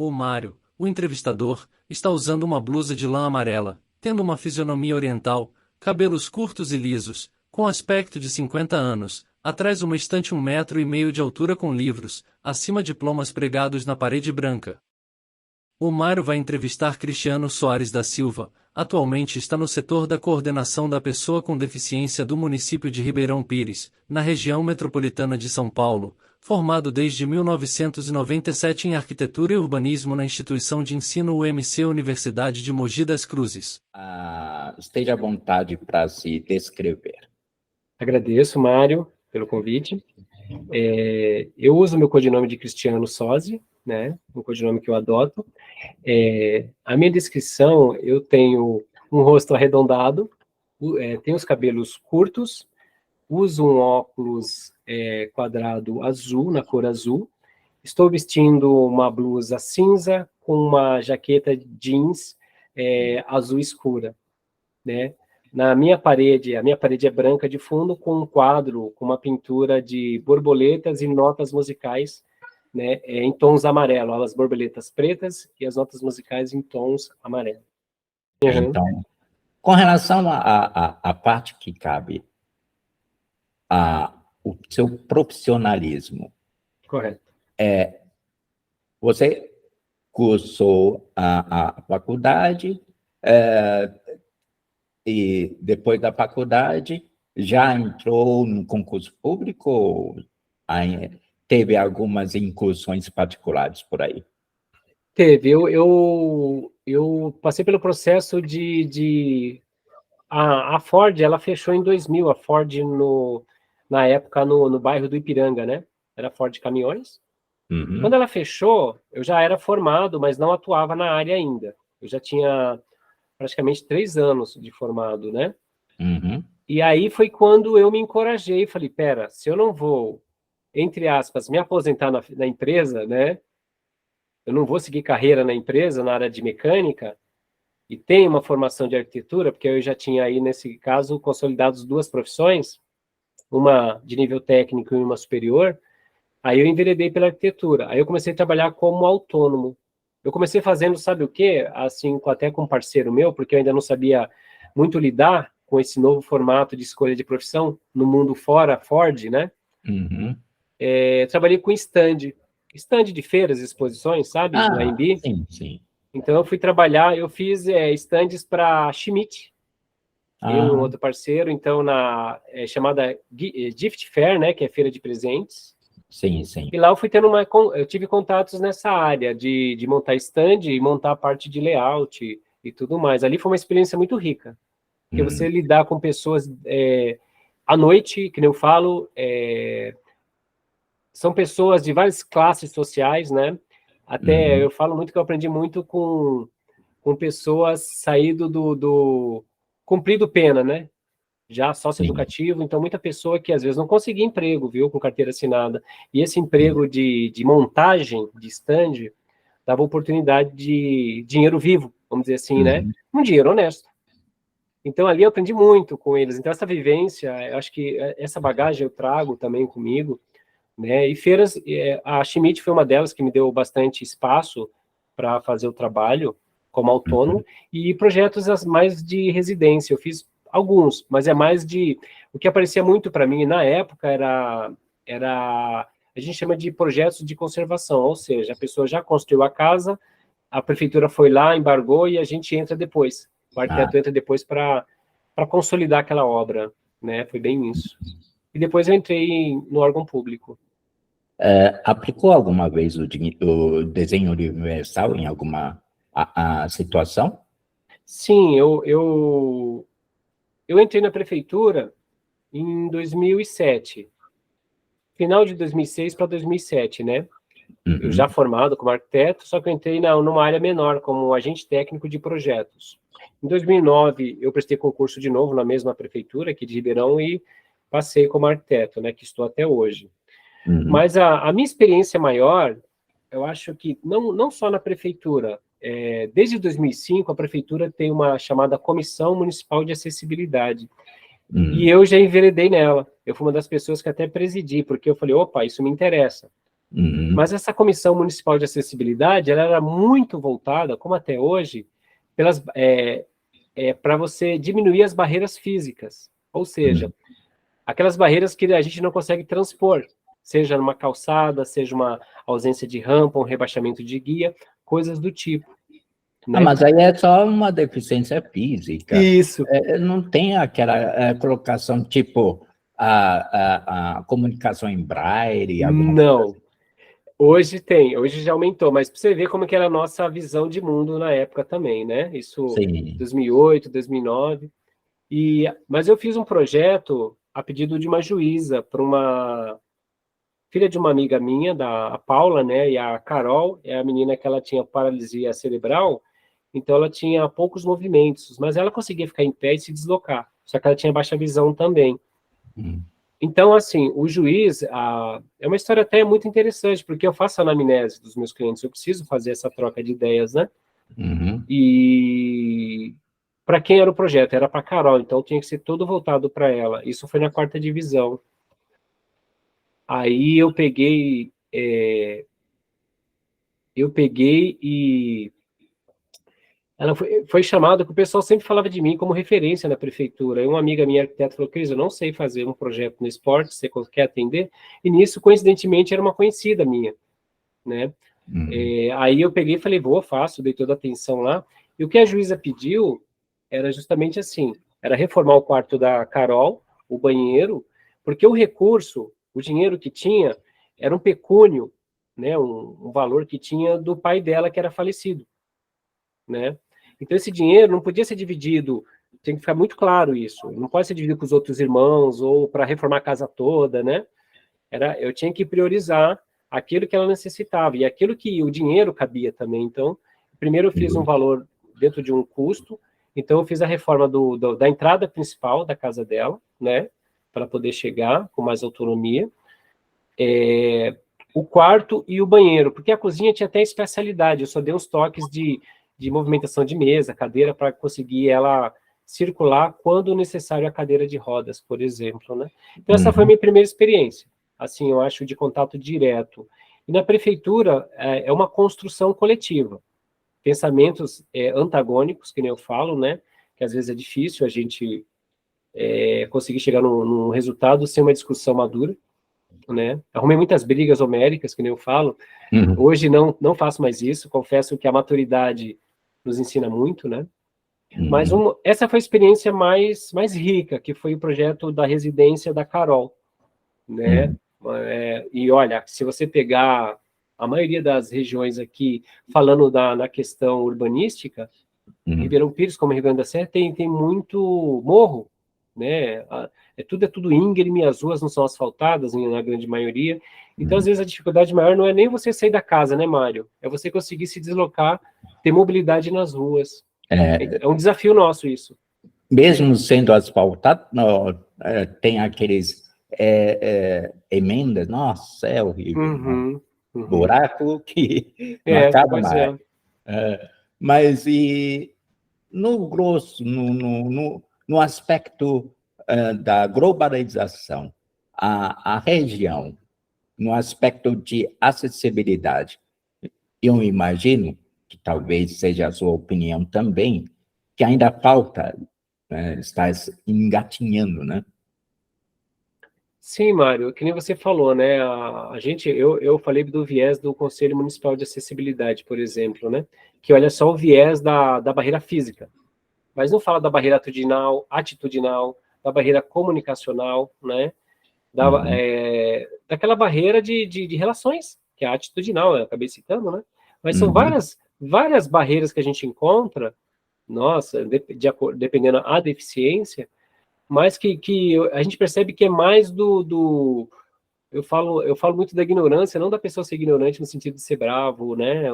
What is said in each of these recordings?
O Mário, o entrevistador, está usando uma blusa de lã amarela, tendo uma fisionomia oriental, cabelos curtos e lisos, com aspecto de 50 anos, atrás uma estante 1,5 m de altura com livros, acima diplomas pregados na parede branca. O Mário vai entrevistar Cristiano Soares da Silva, atualmente está no setor da coordenação da pessoa com deficiência do município de Ribeirão Pires, na região metropolitana de São Paulo, formado desde 1997 em Arquitetura e Urbanismo na instituição de ensino UMC Universidade de Mogi das Cruzes. Esteja à vontade para se descrever. Agradeço, Mário, pelo convite. Eu uso meu codinome de Cristiano Sozzi, né? Um codinome que eu adoto. A minha descrição, eu tenho um rosto arredondado, tenho os cabelos curtos, uso um óculos quadrado azul, na cor azul, estou vestindo uma blusa cinza com uma jaqueta jeans azul escura, né? A minha parede é branca de fundo, com um quadro, com uma pintura de borboletas e notas musicais, né, em tons amarelos, as borboletas pretas e as notas musicais em tons amarelos. Então, com relação à parte que cabe o seu profissionalismo. Correto. Você cursou a faculdade, e depois da faculdade já entrou no concurso público ou teve algumas incursões particulares por aí? Teve. Eu passei pelo processo a Ford, ela fechou em 2000, a Ford na época no bairro do Ipiranga, né? Era Ford Caminhões. Uhum. Quando ela fechou, eu já era formado, mas não atuava na área ainda. Eu já tinha praticamente 3 anos de formado, né? Uhum. E aí foi quando eu me encorajei e falei, pera, se eu não vou, entre aspas, me aposentar na empresa, né? Eu não vou seguir carreira na empresa, na área de mecânica, e tenho uma formação de arquitetura, porque eu já tinha aí, nesse caso, consolidados 2 profissões, uma de nível técnico e uma superior, aí eu enveredei pela arquitetura. Aí eu comecei a trabalhar como autônomo. Eu comecei fazendo, sabe o quê? Assim, até com um parceiro meu, porque eu ainda não sabia muito lidar com esse novo formato de escolha de profissão no mundo fora Ford, né? Uhum. Trabalhei com stand de feiras, exposições, sabe? No AMB. Sim, sim. Então eu fui trabalhar, eu fiz stands para Schmidt, eu e um outro parceiro, então chamada Gift Fair, né? Que é feira de presentes. Sim, sim. E lá eu fui eu tive contatos nessa área de montar stand e montar a parte de layout e tudo mais. Ali foi uma experiência muito rica, porque você lidar com pessoas à noite, que nem eu falo, são pessoas de várias classes sociais, né? Até eu falo muito que eu aprendi muito com pessoas saído do cumprido pena, né? Já socioeducativo, então muita pessoa que às vezes não conseguia emprego, viu, com carteira assinada. E esse emprego de montagem de stand dava oportunidade de dinheiro vivo, vamos dizer assim, né? Um dinheiro honesto. Então ali eu aprendi muito com eles. Então essa vivência, eu acho que essa bagagem eu trago também comigo, né? E feiras, a Schmidt foi uma delas que me deu bastante espaço para fazer o trabalho como autônomo, e projetos mais de residência. Eu fiz alguns, mas é mais o que aparecia muito para mim na época era a gente chama de projetos de conservação, ou seja, a pessoa já construiu a casa, a prefeitura foi lá, embargou e a gente entra depois. O arquiteto entra depois para consolidar aquela obra, né? Foi bem isso. E depois eu entrei no órgão público. Aplicou alguma vez o desenho universal em alguma situação? Sim, eu entrei na prefeitura em 2007, final de 2006 para 2007, né? Eu já formado como arquiteto, só que eu entrei numa área menor, como agente técnico de projetos. Em 2009, eu prestei concurso de novo na mesma prefeitura aqui de Ribeirão e passei como arquiteto, né, que estou até hoje. Mas a minha experiência maior, eu acho que não só na prefeitura, desde 2005 a prefeitura tem uma chamada Comissão Municipal de Acessibilidade, e eu já enveredei nela. Eu fui uma das pessoas que até presidi, porque eu falei, opa, isso me interessa. Mas essa Comissão Municipal de Acessibilidade, ela era muito voltada, como até hoje, para você diminuir as barreiras físicas, ou seja, aquelas barreiras que a gente não consegue transpor, seja numa calçada, seja uma ausência de rampa, um rebaixamento de guia, coisas do tipo. Né? Mas aí é só uma deficiência física. Isso. Não tem aquela colocação tipo a comunicação em braille? Não. Coisa. Hoje tem, hoje já aumentou, mas para você ver como que era a nossa visão de mundo na época também, né? Isso em 2008, 2009. Mas eu fiz um projeto a pedido de uma juíza para uma filha de uma amiga minha, a Paula, né? E a Carol é a menina que ela tinha paralisia cerebral, então ela tinha poucos movimentos, mas ela conseguia ficar em pé e se deslocar, só que ela tinha baixa visão também. Então, assim, o juiz, é uma história até muito interessante, porque eu faço a anamnese dos meus clientes, eu preciso fazer essa troca de ideias, né? E para quem era o projeto? Era para Carol, então tinha que ser todo voltado para ela. Isso foi na 4ª divisão. Aí eu peguei e ela foi chamada, que o pessoal sempre falava de mim como referência na prefeitura. E uma amiga minha, arquiteta, falou: Cris, eu não sei fazer um projeto no esporte, você quer atender? E nisso, coincidentemente, era uma conhecida minha, né? Aí eu peguei e falei, faço, dei toda a atenção lá. E o que a juíza pediu era justamente assim, era reformar o quarto da Carol, o banheiro, porque o recurso, o dinheiro que tinha, era um pecúnio, né? Um valor que tinha do pai dela, que era falecido, né? Então, esse dinheiro não podia ser dividido, tem que ficar muito claro isso, não pode ser dividido com os outros irmãos ou para reformar a casa toda, né? Eu tinha que priorizar aquilo que ela necessitava e aquilo que o dinheiro cabia também. Então, primeiro eu fiz um valor dentro de um custo, então eu fiz a reforma da entrada principal da casa dela, né? Para poder chegar com mais autonomia. O quarto e o banheiro, porque a cozinha tinha até especialidade, eu só dei uns toques de movimentação de mesa, cadeira, para conseguir ela circular quando necessário a cadeira de rodas, por exemplo, né? Então, essa foi a minha primeira experiência, assim, eu acho, de contato direto. E na prefeitura, é uma construção coletiva. Pensamentos antagônicos, que nem eu falo, né? Que às vezes é difícil a gente conseguir chegar num resultado sem uma discussão madura, né? Arrumei muitas brigas homéricas, que nem eu falo. Hoje não faço mais isso, confesso que a maturidade nos ensina muito, né? Mas essa foi a experiência mais rica, que foi o projeto da residência da Carol, né? E olha, se você pegar a maioria das regiões aqui, falando na questão urbanística, Ribeirão Pires, como Rio Grande da Serra, tem muito morro, né? É tudo íngreme, as ruas não são asfaltadas, na grande maioria. Então, às vezes, a dificuldade maior não é nem você sair da casa, né, Mário? É você conseguir se deslocar, ter mobilidade nas ruas. É um desafio nosso isso. Mesmo sendo asfaltado, tem aqueles emendas, nossa, é horrível. Buraco que não acaba mais. Mas no grosso, no aspecto da globalização, a região, no aspecto de acessibilidade, eu imagino, que talvez seja a sua opinião também, que ainda falta, está engatinhando, né? Sim, Mário, que nem você falou, né? Eu falei do viés do Conselho Municipal de Acessibilidade, por exemplo, né? Que olha só o viés da barreira física, mas não fala da barreira atitudinal, da barreira comunicacional, né? Daquela barreira de relações, que é a atitudinal, eu acabei citando, né? Mas são várias barreiras que a gente encontra, nossa, dependendo da deficiência, mas que a gente percebe que é mais eu falo muito da ignorância, não da pessoa ser ignorante no sentido de ser bravo, né,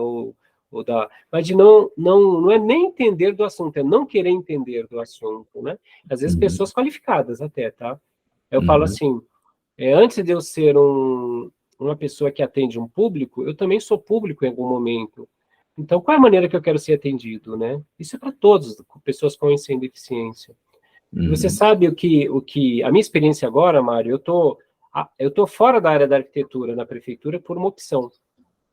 mas de não é nem entender do assunto, é não querer entender do assunto, né, às vezes pessoas qualificadas até, tá, eu falo assim, antes de eu ser uma pessoa que atende um público, eu também sou público em algum momento, então qual é a maneira que eu quero ser atendido, né, isso é para todos, pessoas com e sem deficiência. Você sabe o que a minha experiência agora, Mário, eu estou Eu estou fora da área da arquitetura na prefeitura por uma opção,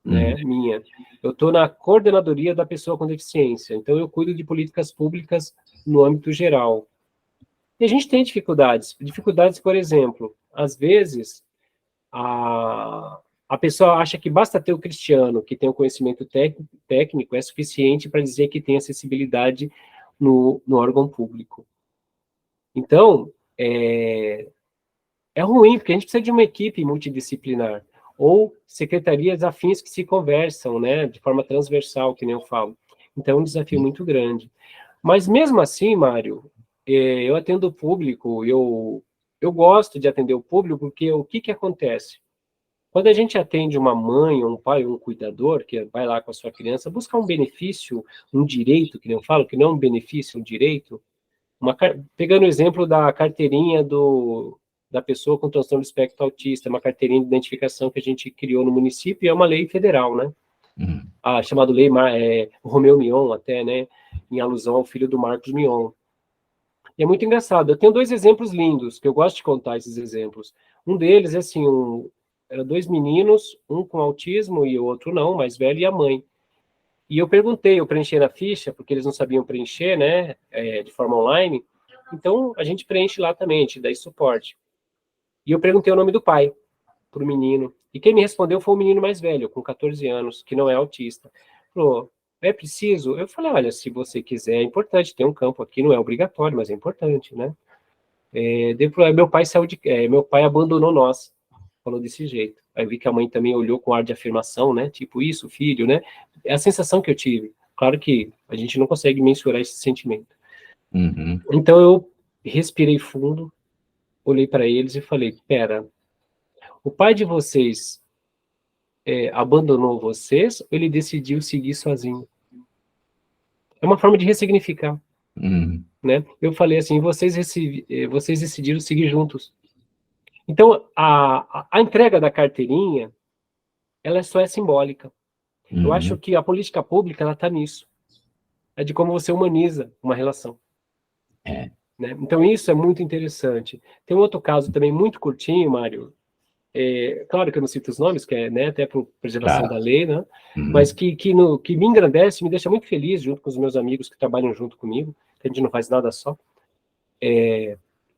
né, minha. Eu estou na coordenadoria da pessoa com deficiência, então eu cuido de políticas públicas no âmbito geral. E a gente tem dificuldades, por exemplo, às vezes a pessoa acha que basta ter o Cristiano, que tem o conhecimento técnico, é suficiente para dizer que tem acessibilidade no órgão público. Então, é ruim, porque a gente precisa de uma equipe multidisciplinar, ou secretarias afins que se conversam, né, de forma transversal, que nem eu falo. Então, é um desafio muito grande. Mas, mesmo assim, Mário, eu atendo o público, eu gosto de atender o público, porque o que acontece? Quando a gente atende uma mãe, um pai, um cuidador, que vai lá com a sua criança, buscar um benefício, um direito, que nem eu falo, que não é um benefício, um direito, pegando o exemplo da carteirinha da pessoa com transtorno do espectro autista, uma carteirinha de identificação que a gente criou no município, e é uma lei federal, né? Chamada Lei Romeu Mion, até, né? Em alusão ao filho do Marcos Mion. E é muito engraçado. Eu tenho 2 exemplos lindos, que eu gosto de contar esses exemplos. Um deles é assim, eram 2 meninos, um com autismo e o outro não, mais velho, e a mãe. E eu preenchi na ficha, porque eles não sabiam preencher, né, de forma online, então a gente preenche lá também, a gente dá esse suporte. E eu perguntei o nome do pai para o menino, e quem me respondeu foi o menino mais velho, com 14 anos, que não é autista. Falou, é preciso? Eu falei, olha, se você quiser, é importante, tem um campo aqui, não é obrigatório, mas é importante, né? Depois, meu pai abandonou nós, falou desse jeito. Aí eu vi que a mãe também olhou com ar de afirmação, né? Tipo, isso, filho, né? É a sensação que eu tive. Claro que a gente não consegue mensurar esse sentimento. Então eu respirei fundo, olhei para eles e falei, pera, o pai de vocês abandonou vocês ou ele decidiu seguir sozinho? É uma forma de ressignificar, né? Eu falei assim, vocês decidiram seguir juntos. Então, a entrega da carteirinha, ela só é simbólica. Eu acho que a política pública, ela está nisso. É de como você humaniza uma relação. Né? Então, isso é muito interessante. Tem um outro caso também muito curtinho, Mário. Claro que eu não cito os nomes, que é, né, até por preservação da lei, né? Mas que me engrandece, me deixa muito feliz, junto com os meus amigos que trabalham junto comigo, que a gente não faz nada só.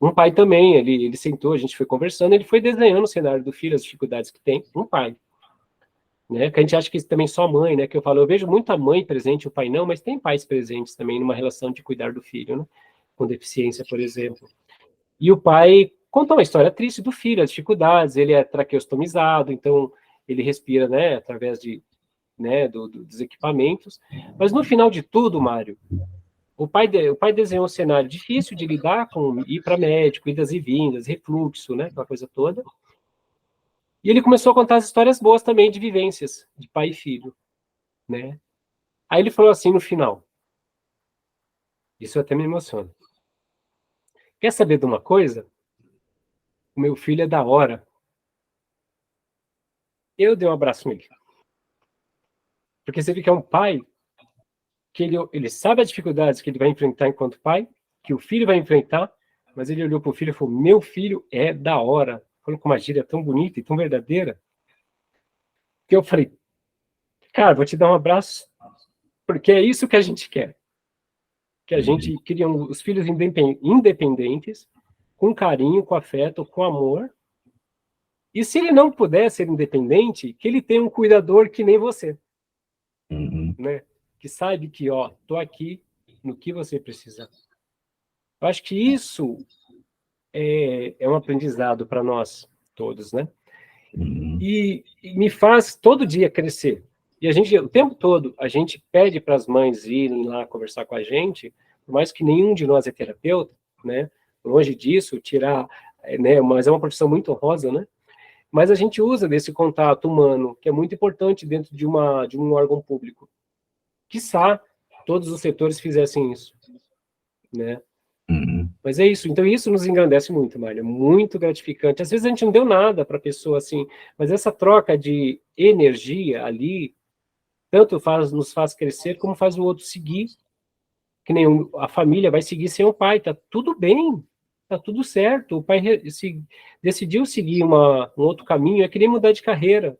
Um pai também, ele sentou, a gente foi conversando, ele foi desenhando o cenário do filho, as dificuldades que tem, um pai. Né, que a gente acha que também só mãe, né, que eu falo, eu vejo muita mãe presente, o pai não, mas tem pais presentes também numa relação de cuidar do filho, né, com deficiência, por exemplo. E o pai contou uma história triste do filho, as dificuldades, ele é traqueostomizado, então ele respira, né, através dos equipamentos, mas no final de tudo, Mário, o pai desenhou um cenário difícil de lidar com ir para médico, idas e vindas, refluxo, né, aquela coisa toda. E ele começou a contar as histórias boas também de vivências de pai e filho, né? Aí ele falou assim no final, isso até me emociona. Quer saber de uma coisa? O meu filho é da hora. Eu dei um abraço nele. Porque você vê que é um pai que ele sabe as dificuldades que ele vai enfrentar enquanto pai, que o filho vai enfrentar, mas ele olhou para o filho e falou, meu filho é da hora. Falou com uma gíria tão bonita e tão verdadeira, que eu falei, cara, vou te dar um abraço, porque é isso que a gente quer. Que a gente cria os filhos independentes, com carinho, com afeto, com amor. E se ele não puder ser independente, que ele tenha um cuidador que nem você. Né? Que sabe que, ó, tô aqui no que você precisar. Eu acho que isso é um aprendizado para nós todos, né? E me faz todo dia crescer. E a gente, o tempo todo, a gente pede para as mães irem lá conversar com a gente, por mais que nenhum de nós é terapeuta, né? Longe disso, né? Mas é uma profissão muito honrosa, né? Mas a gente usa desse contato humano, que é muito importante dentro de um órgão público. Quiçá todos os setores fizessem isso, né? Mas é isso. Então isso nos engrandece muito, Mário. Muito gratificante. Às vezes a gente não deu nada para a pessoa assim, mas essa troca de energia ali tanto nos faz crescer, como faz o outro seguir, que nem a família vai seguir sem o pai, tá tudo bem, tá tudo certo. O pai decidiu seguir um outro caminho, é querer mudar de carreira,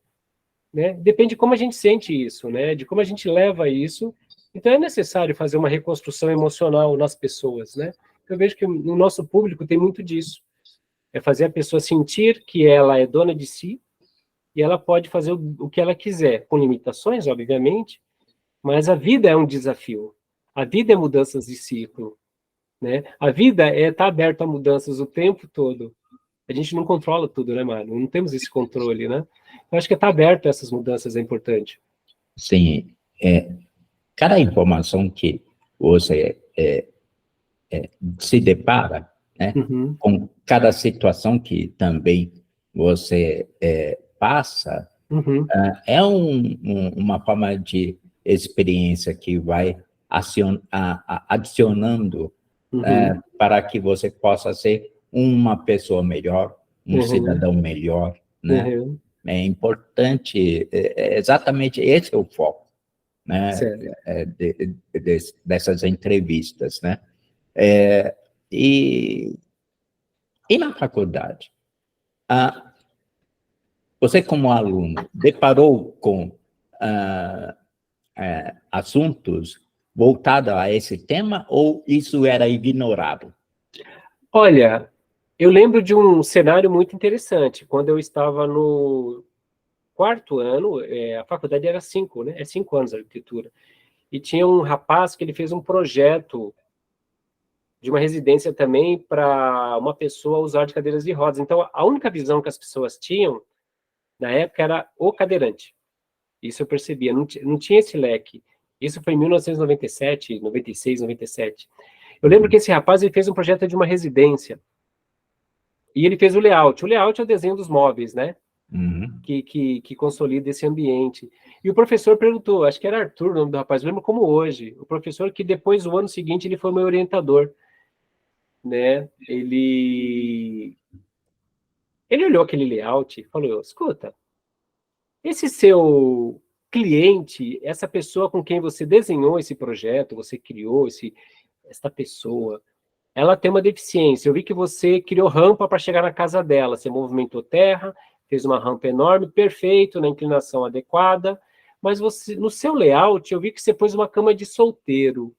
né? Depende de como a gente sente isso, né? De como a gente leva isso. Então é necessário fazer uma reconstrução emocional nas pessoas, né? Eu vejo que no nosso público tem muito disso. É fazer a pessoa sentir que ela é dona de si e ela pode fazer o que ela quiser, com limitações, obviamente, mas a vida é um desafio. A vida é mudanças de ciclo, né? A vida é estar aberta a mudanças o tempo todo. A gente não controla tudo, né, Mário? Não temos esse controle, né? Eu acho que estar aberto a essas mudanças é importante. Sim, cada informação que você se depara, né, Uhum, com cada situação que também você passa, uhum, uma forma de experiência que vai adicionando uhum, para que você possa ser uma pessoa melhor, um uhum, cidadão melhor, né? uhum. É importante, exatamente esse é o foco, né? Certo. Dessas entrevistas, né? É, e, e na faculdade, ah, você como aluno deparou com ah, assuntos voltados a esse tema ou isso era ignorado? Olha, eu lembro de um cenário muito interessante. Quando eu estava no quarto ano, a faculdade era 5, né? É 5 anos a arquitetura. E tinha um rapaz que ele fez um projeto de uma residência também para uma pessoa usar de cadeiras de rodas. Então, a única visão que as pessoas tinham na época era o cadeirante. Isso eu percebia, não tinha esse leque. Isso foi em 1997, 96, 97. Eu lembro que esse rapaz ele fez um projeto de uma residência e ele fez o layout. O layout é o desenho dos móveis, né? Uhum. Que consolida esse ambiente. E o professor perguntou, acho que era Arthur o nome do rapaz, eu lembro como hoje. O professor que depois, o ano seguinte, ele foi meu orientador, né? Ele olhou aquele layout e falou, escuta, esse seu cliente, essa pessoa com quem você desenhou esse projeto, você criou essa pessoa, ela tem uma deficiência. Eu vi que você criou rampa para chegar na casa dela. Você movimentou terra, fez uma rampa enorme, perfeito, na inclinação adequada. Mas você, no seu layout, eu vi que você pôs uma cama de solteiro.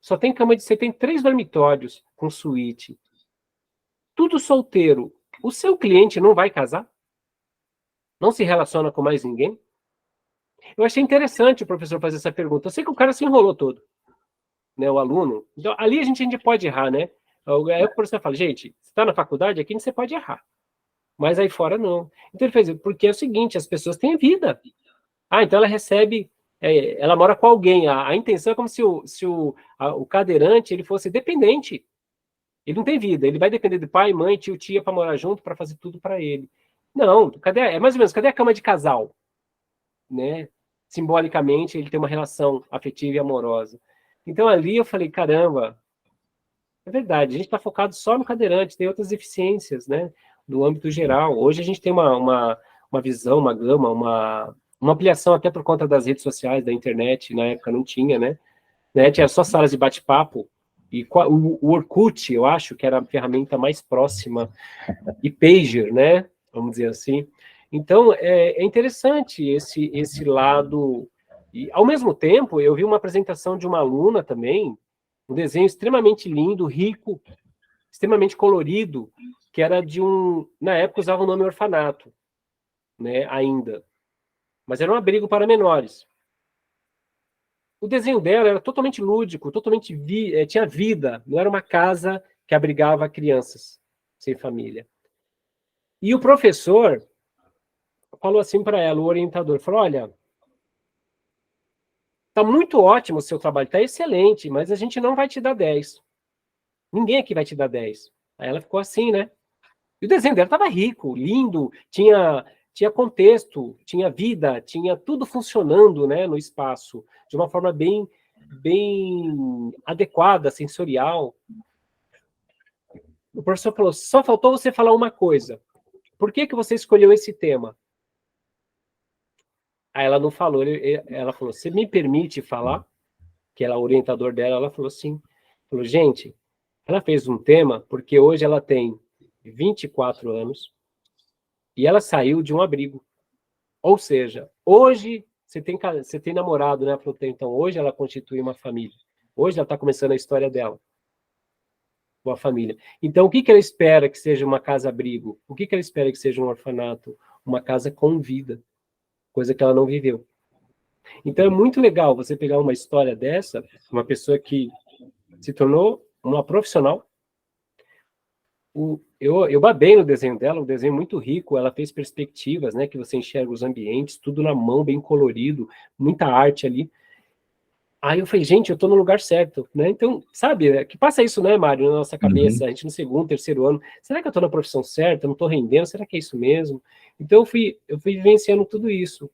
Só tem cama de. Você tem 3 dormitórios com suíte. Tudo solteiro. O seu cliente não vai casar? Não se relaciona com mais ninguém? Eu achei interessante o professor fazer essa pergunta. Eu sei que o cara se enrolou todo, né, o aluno. Então, ali a gente pode errar, né? Aí o professor fala, gente, você está na faculdade, aqui você pode errar. Mas aí fora não. Então ele fez, porque é o seguinte, as pessoas têm vida. Ah, então ela recebe, ela mora com alguém. A intenção é como se o cadeirante ele fosse dependente. Ele não tem vida, ele vai depender de pai, mãe, tio, tia para morar junto, para fazer tudo para ele. Não, é mais ou menos, cadê a cama de casal? Né? Simbolicamente, ele tem uma relação afetiva e amorosa. Então ali eu falei, caramba, é verdade, a gente está focado só no cadeirante, tem outras deficiências, né? Do âmbito geral. Hoje a gente tem uma visão, uma gama, uma ampliação até por conta das redes sociais, da internet, na época não tinha, né? Na época era só salas de bate-papo, e o Orkut, eu acho que era a ferramenta mais próxima, e pager, né? Vamos dizer assim. Então, é interessante esse lado. E, ao mesmo tempo, eu vi uma apresentação de uma aluna também, um desenho extremamente lindo, rico, extremamente colorido, que era de um... Na época usava o nome orfanato, né, ainda. Mas era um abrigo para menores. O desenho dela era totalmente lúdico, totalmente tinha vida, não era uma casa que abrigava crianças sem família. E o professor falou assim para ela, o orientador, falou, olha, tá muito ótimo o seu trabalho, tá excelente, mas a gente não vai te dar 10. Ninguém aqui vai te dar 10. Aí ela ficou assim, né? E o desenho dela estava rico, lindo, tinha contexto, tinha vida, tinha tudo funcionando, né, no espaço, de uma forma bem adequada, sensorial. O professor falou, só faltou você falar uma coisa. Por que você escolheu esse tema? Aí ela não falou, ela falou, você me permite falar? Que ela é o orientador dela, ela falou assim, falou, gente, Ela fez um tema porque hoje ela tem 24 anos e ela saiu de um abrigo. Ou seja, hoje você tem namorado, né? Então, hoje ela constitui uma família. Hoje ela está começando a história dela, uma família. Então, o que ela espera que seja uma casa-abrigo? O que ela espera que seja um orfanato? Uma casa com vida, coisa que ela não viveu. Então, é muito legal você pegar uma história dessa, uma pessoa que se tornou uma profissional. Eu babei no desenho dela, um desenho muito rico, ela fez perspectivas, né, que você enxerga os ambientes, tudo na mão, bem colorido, muita arte ali. Aí eu falei, gente, eu estou no lugar certo, né? Então, sabe, que passa isso, né, Mário, na nossa cabeça, a gente no segundo, terceiro ano, será que eu estou na profissão certa? Eu não estou rendendo? Será que é isso mesmo? Então, eu fui vivenciando tudo isso.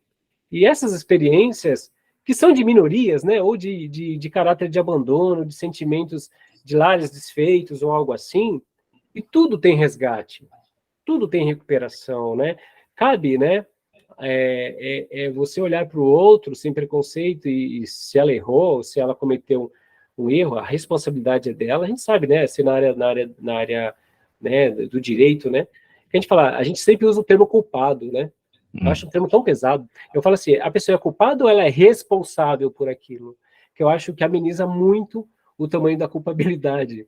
E essas experiências, que são de minorias, né, ou de caráter de abandono, de sentimentos de lares desfeitos ou algo assim, e tudo tem resgate, tudo tem recuperação, né? Cabe, né, você olhar para o outro sem preconceito e se ela errou, se ela cometeu um erro, a responsabilidade é dela. A gente sabe, né, se na área, né, do direito, né, que a gente fala, a gente sempre usa o termo culpado, né? Eu acho um termo tão pesado. Eu falo assim, a pessoa é culpada ou ela é responsável por aquilo? Que eu acho que ameniza muito o tamanho da culpabilidade.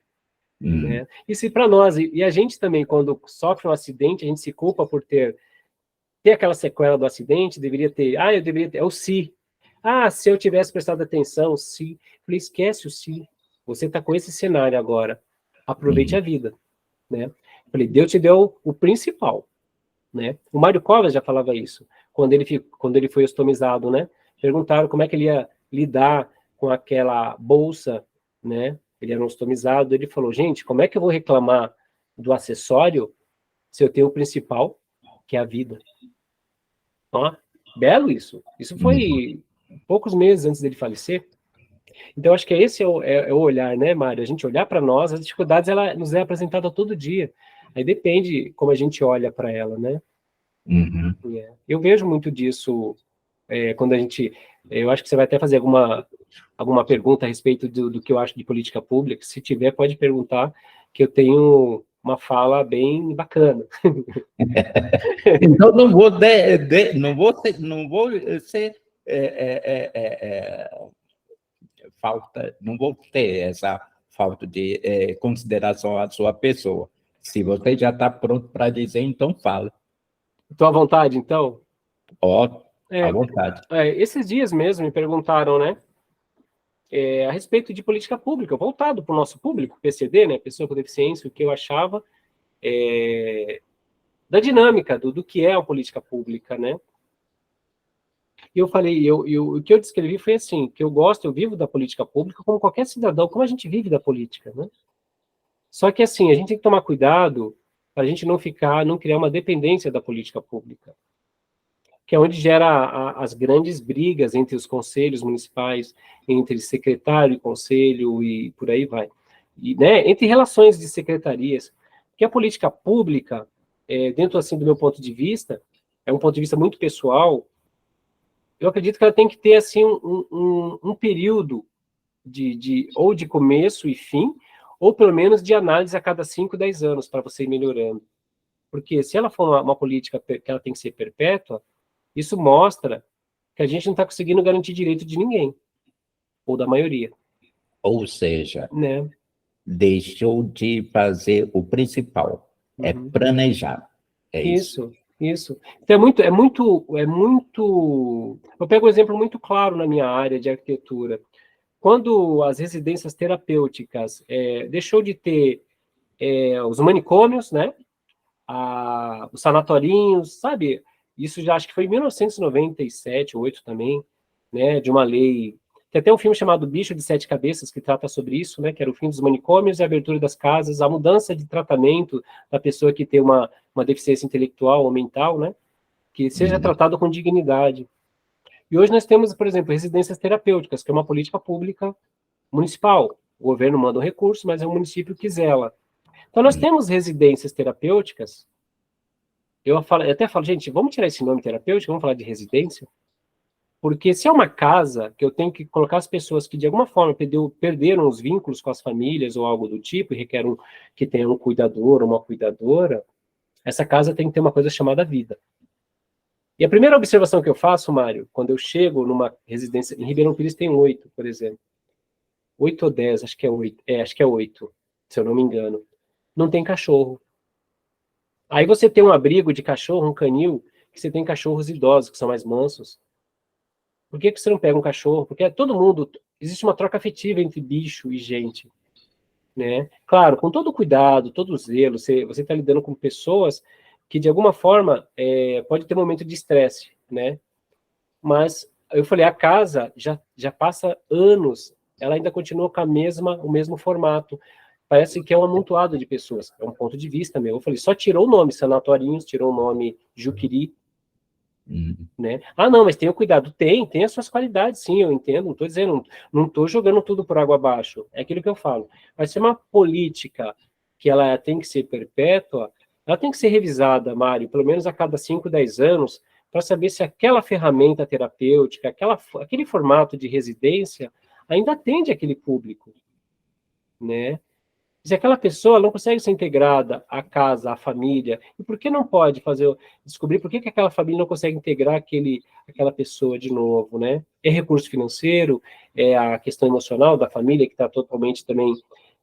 Né? E se para nós, e a gente também, quando sofre um acidente, a gente se culpa por ter aquela sequela do acidente, deveria ter, eu deveria ter, é o se. Se eu tivesse prestado atenção, se. Eu falei, esquece o se. Você está com esse cenário agora. Aproveite a vida. Né? Eu falei, Deus te deu o principal. Né? O Mário Covas já falava isso, quando ele foi ostomizado, né? Perguntaram como é que ele ia lidar com aquela bolsa, né? Ele era um ostomizado, ele falou, gente, como é que eu vou reclamar do acessório se eu tenho o principal, que é a vida? Ó, belo isso. Isso foi poucos meses antes dele falecer. Então, acho que esse é o olhar, né, Mário? A gente olhar para nós, as dificuldades, ela nos é apresentada todo dia. Aí depende como a gente olha para ela, né? Eu vejo muito disso quando a gente... Eu acho que você vai até fazer alguma pergunta a respeito do que eu acho de política pública. Se tiver, pode perguntar, que eu tenho uma fala bem bacana. Então, não vou ser falta, não vou ter essa falta de consideração à sua pessoa. Se você já está pronto para dizer, então fala. Estou à vontade, então? À vontade. Esses dias mesmo me perguntaram, né, a respeito de política pública, voltado para o nosso público, PCD, né, pessoa com deficiência, o que eu achava da dinâmica do que é a política pública, né? E eu falei, o que eu descrevi foi assim, que eu vivo da política pública como qualquer cidadão, como a gente vive da política, né? Só que assim, a gente tem que tomar cuidado para a gente não criar uma dependência da política pública, que é onde gera as grandes brigas entre os conselhos municipais, entre secretário e conselho e por aí vai. E, né, entre relações de secretarias, que a política pública, dentro assim do meu ponto de vista, é um ponto de vista muito pessoal, eu acredito que ela tem que ter assim um período ou de começo e fim, ou pelo menos de análise a cada 5, 10 anos, para você ir melhorando. Porque se ela for uma política que ela tem que ser perpétua, isso mostra que a gente não está conseguindo garantir direito de ninguém, ou da maioria. Ou seja, né? Deixou de fazer o principal, é planejar. É isso. Isso. Então é muito. Eu pego um exemplo muito claro na minha área de arquitetura. Quando as residências terapêuticas deixou de ter os manicômios, né? Os sanatorinhos, sabe? Isso já acho que foi em 1997, 8 também, né? De uma lei. Tem até um filme chamado Bicho de Sete Cabeças que trata sobre isso, né? Que era o fim dos manicômios e a abertura das casas, a mudança de tratamento da pessoa que tem uma deficiência intelectual ou mental, né? Que seja tratado com dignidade. E hoje nós temos, por exemplo, residências terapêuticas, que é uma política pública municipal. O governo manda um recurso, mas é o município que zela. Então nós temos residências Eu até falo, gente, vamos tirar esse nome terapêutico, vamos falar de residência? Porque se é uma casa que eu tenho que colocar as pessoas que de alguma forma perderam os vínculos com as famílias ou algo do tipo e requer que tenha um cuidador ou uma cuidadora, essa casa tem que ter uma coisa chamada vida. E a primeira observação que eu faço, Mário, quando eu chego numa residência, em Ribeirão Pires tem 8, por exemplo. 8 ou 10, acho que é 8. Acho que é 8, se eu não me engano. Não tem cachorro. Aí você tem um abrigo de cachorro, um canil, que você tem cachorros idosos, que são mais mansos. Por que você não pega um cachorro? Porque todo mundo, existe uma troca afetiva entre bicho e gente, né? Claro, com todo cuidado, todo zelo, você está lidando com pessoas que, de alguma forma, pode ter um momento de estresse, né? Mas, eu falei, a casa já passa anos, ela ainda continua com o mesmo formato. Parece que é um amontoado de pessoas. É um ponto de vista meu. Eu falei, só tirou o nome Sanatorinhos, tirou o nome Juqueri, né? Ah, não, mas tenha cuidado. Tem as suas qualidades, sim, eu entendo. Não estou dizendo, não estou jogando tudo por água abaixo. É aquilo que eu falo. Mas se é uma política que ela tem que ser perpétua, ela tem que ser revisada, Mário, pelo menos a cada 5, 10 anos, para saber se aquela ferramenta terapêutica, aquele formato de residência ainda atende aquele público, né? Se aquela pessoa não consegue ser integrada à casa, à família, e por que não pode descobrir por que aquela família não consegue integrar aquela pessoa de novo, né? É recurso financeiro, é a questão emocional da família que está totalmente também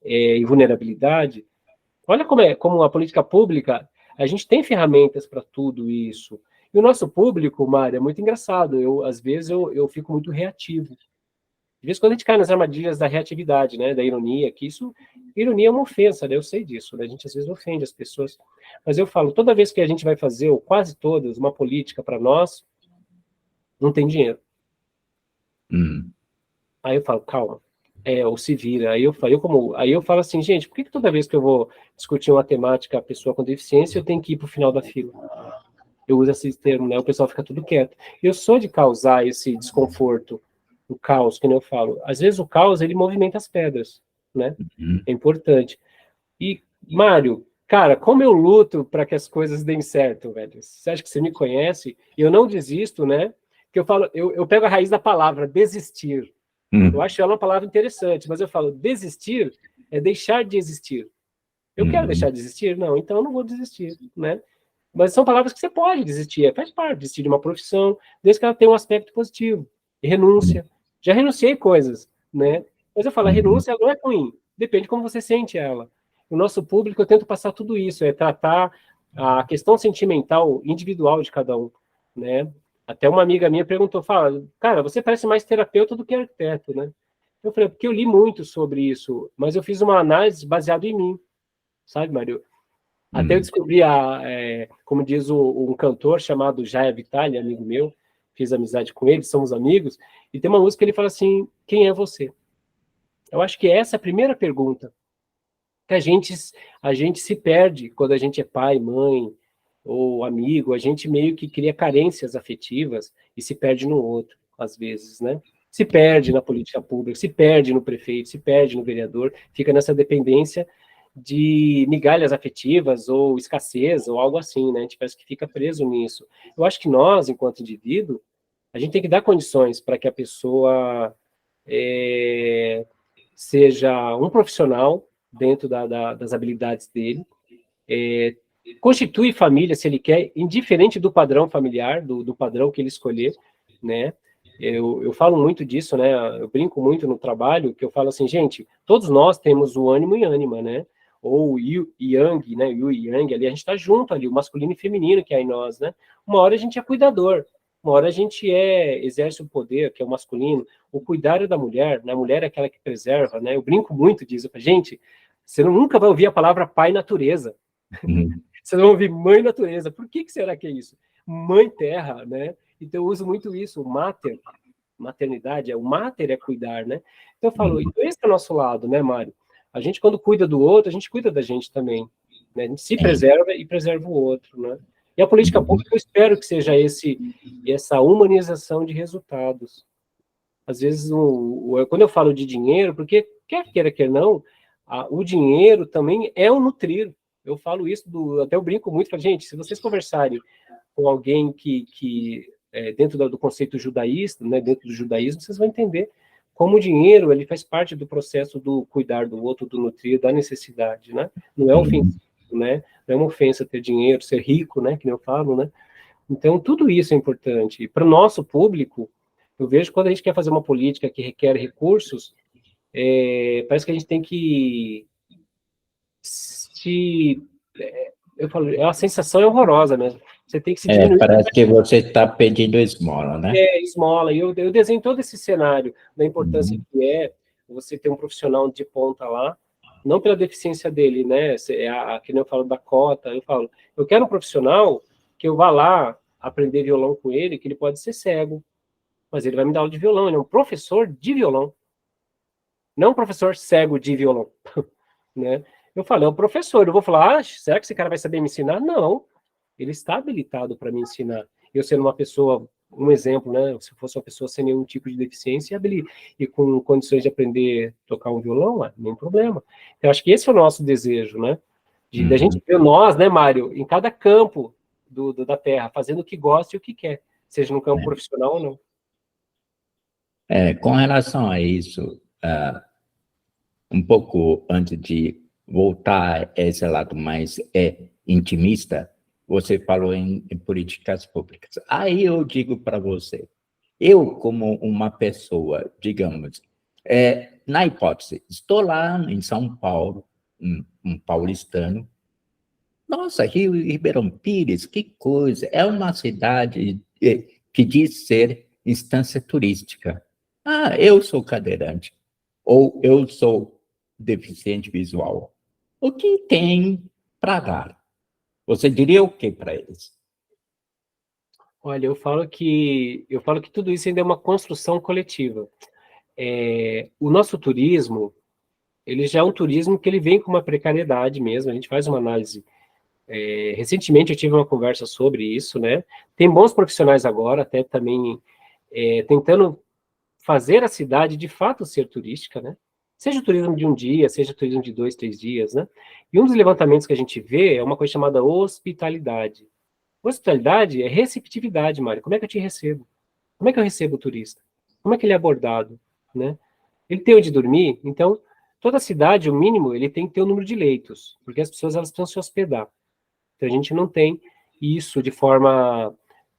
em vulnerabilidade. Olha como a política pública, a gente tem ferramentas para tudo isso. E o nosso público, Mário, é muito engraçado. Às vezes eu fico muito reativo. De vez em quando a gente cai nas armadilhas da reatividade, né, da ironia, ironia é uma ofensa, né, eu sei disso, né, a gente às vezes ofende as pessoas, mas eu falo, toda vez que a gente vai fazer, ou quase todas, uma política para nós, não tem dinheiro. Aí eu falo, calma, ou se vira, aí eu falo assim, gente, por que toda vez que eu vou discutir uma temática, a pessoa com deficiência, eu tenho que ir para o final da fila? Eu uso esse termo, né, o pessoal fica tudo quieto. Eu sou de causar esse desconforto, o caos, que nem eu falo. Às vezes o caos, ele movimenta as pedras, né? É importante. E, Mário, cara, como eu luto para que as coisas deem certo, velho? Você acha que você me conhece? Eu não desisto, né? Que eu falo, eu pego a raiz da palavra, desistir. Eu acho ela uma palavra interessante, mas eu falo, desistir é deixar de existir. Eu quero deixar de existir? Não, então eu não vou desistir, né? Mas são palavras que você pode desistir, faz parte, desistir de uma profissão, desde que ela tenha um aspecto positivo. Renúncia. Já renunciei coisas, né? Mas eu falo, a renúncia não é ruim, depende de como você sente ela. O nosso público, eu tento passar tudo isso, tratar a questão sentimental individual de cada um, né? Até uma amiga minha perguntou, fala, cara, você parece mais terapeuta do que arquiteto, né? Eu falei, porque eu li muito sobre isso, mas eu fiz uma análise baseada em mim, sabe, Mário? Até eu descobri, como diz um cantor chamado Jair Vitale, amigo meu, fiz amizade com ele, somos amigos, e tem uma música que ele fala assim, quem é você? Eu acho que essa é a primeira pergunta, que a gente se perde quando a gente é pai, mãe, ou amigo, a gente meio que cria carências afetivas e se perde no outro, às vezes, né? Se perde na política pública, se perde no prefeito, se perde no vereador, fica nessa dependência de migalhas afetivas ou escassez ou algo assim, né? A gente parece que fica preso nisso. Eu acho que nós, enquanto indivíduo, a gente tem que dar condições para que a pessoa seja um profissional dentro das habilidades dele, constitui família se ele quer, indiferente do padrão familiar, do padrão que ele escolher, né? Eu falo muito disso, né? Eu brinco muito no trabalho, que eu falo assim, gente, todos nós temos o ânimo e ânima, né? Ou o Yang, né? Yu e Yang, ali a gente está junto ali, o masculino e feminino que é em nós, né? Uma hora a gente é cuidador, uma hora a gente exerce o poder, que é o masculino. O cuidar é da mulher, né? A mulher é aquela que preserva, né? Eu brinco muito disso. Gente, você nunca vai ouvir a palavra pai natureza. Você vai ouvir mãe natureza. Por que será que é isso? Mãe terra, né? Então eu uso muito isso, o mater, maternidade, o mater é cuidar, né? Então eu falo, então esse é o nosso lado, né, Mário? A gente, quando cuida do outro, a gente cuida da gente também. Né? A gente se preserva e preserva o outro, né? E a política pública, eu espero que seja essa humanização de resultados. Às vezes, quando eu falo de dinheiro, porque quer queira, quer não, o dinheiro também é um nutrir. Eu falo isso, até eu brinco muito, falo, gente, se vocês conversarem com alguém que dentro do conceito judaísta, né, dentro do judaísmo, vocês vão entender como o dinheiro ele faz parte do processo do cuidar do outro, do nutrir, da necessidade, né? Não é ofensivo, né? Não é uma ofensa ter dinheiro, ser rico, né? Que nem eu falo, né? Então, tudo isso é importante. E para o nosso público, eu vejo que quando a gente quer fazer uma política que requer recursos, parece que a gente tem que eu falo, a sensação é horrorosa mesmo. Você tem que se diminuir. Parece que você está pedindo esmola, né? Esmola. E eu desenho todo esse cenário da importância que é você ter um profissional de ponta lá, não pela deficiência dele, né? Que nem eu falo da cota, eu quero um profissional que eu vá lá aprender violão com ele, que ele pode ser cego, mas ele vai me dar aula de violão, ele é um professor de violão, não um professor cego de violão, né? Eu falo, é um professor, eu vou falar, será que esse cara vai saber me ensinar? Não, ele está habilitado para me ensinar. Eu sendo uma pessoa, um exemplo, né? Se fosse uma pessoa sem nenhum tipo de deficiência e com condições de aprender a tocar um violão, nenhum problema. Eu acho que esse é o nosso desejo, né? Da gente ver nós, né, Mário, em cada campo da Terra, fazendo o que gosta e o que quer, seja no campo profissional ou não. Com relação a isso, um pouco antes de voltar a esse lado mais intimista, você falou em políticas públicas. Aí eu digo para você, eu como uma pessoa, digamos, na hipótese, estou lá em São Paulo, um paulistano, nossa, Rio Ribeirão Pires, que coisa, é uma cidade que diz ser instância turística. Eu sou cadeirante, ou eu sou deficiente visual. O que tem para dar? Você diria o que para eles? Olha, eu falo que tudo isso ainda é uma construção coletiva. O nosso turismo, ele já é um turismo que ele vem com uma precariedade mesmo, a gente faz uma análise. Recentemente eu tive uma conversa sobre isso, né? Tem bons profissionais agora, até também tentando fazer a cidade de fato ser turística, né? Seja o turismo de um dia, seja o turismo de 2, 3 dias, né? E um dos levantamentos que a gente vê é uma coisa chamada hospitalidade. Hospitalidade é receptividade, Mário. Como é que eu te recebo? Como é que eu recebo o turista? Como é que ele é abordado, né? Ele tem onde dormir, então toda cidade, o mínimo, ele tem que ter um número de leitos, porque as pessoas elas precisam se hospedar. Então a gente não tem isso de forma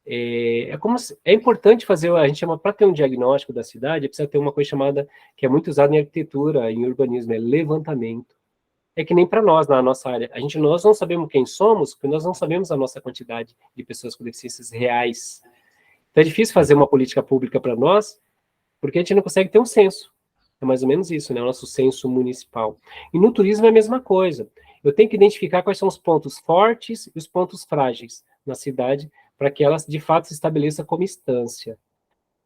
é importante fazer, a gente chama, para ter um diagnóstico da cidade, precisa ter uma coisa chamada, que é muito usada em arquitetura, em urbanismo, é levantamento. É que nem para nós, na nossa área. Nós não sabemos quem somos, porque nós não sabemos a nossa quantidade de pessoas com deficiências reais. Então é difícil fazer uma política pública para nós, porque a gente não consegue ter um censo. É mais ou menos isso, né? O nosso censo municipal. E no turismo é a mesma coisa. Eu tenho que identificar quais são os pontos fortes e os pontos frágeis na cidade, para que ela, de fato, se estabeleça como instância.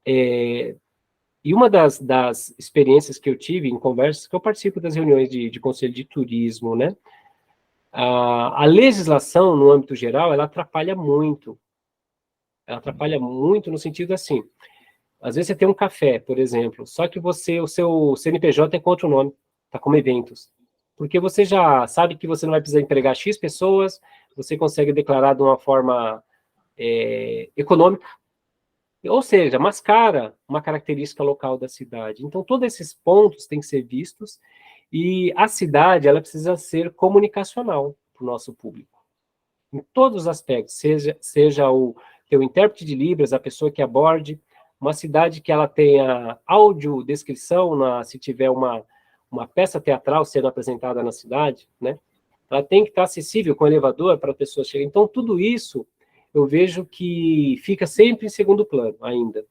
E uma das experiências que eu tive em conversas, que eu participo das reuniões de conselho de turismo, né? A legislação, no âmbito geral, ela atrapalha muito. Ela atrapalha muito no sentido assim, às vezes você tem um café, por exemplo, só que o seu CNPJ é com outro nome, tá como eventos. Porque você já sabe que você não vai precisar empregar X pessoas, você consegue declarar de uma forma econômica, ou seja, mascara uma característica local da cidade. Então, todos esses pontos têm que ser vistos, e a cidade ela precisa ser comunicacional para o nosso público, em todos os aspectos, seja o teu intérprete de Libras, a pessoa que aborde, uma cidade que ela tenha audiodescrição, se tiver uma peça teatral sendo apresentada na cidade, né? Ela tem que estar acessível com elevador para a pessoa chegar. Então, tudo isso eu vejo que fica sempre em segundo plano ainda.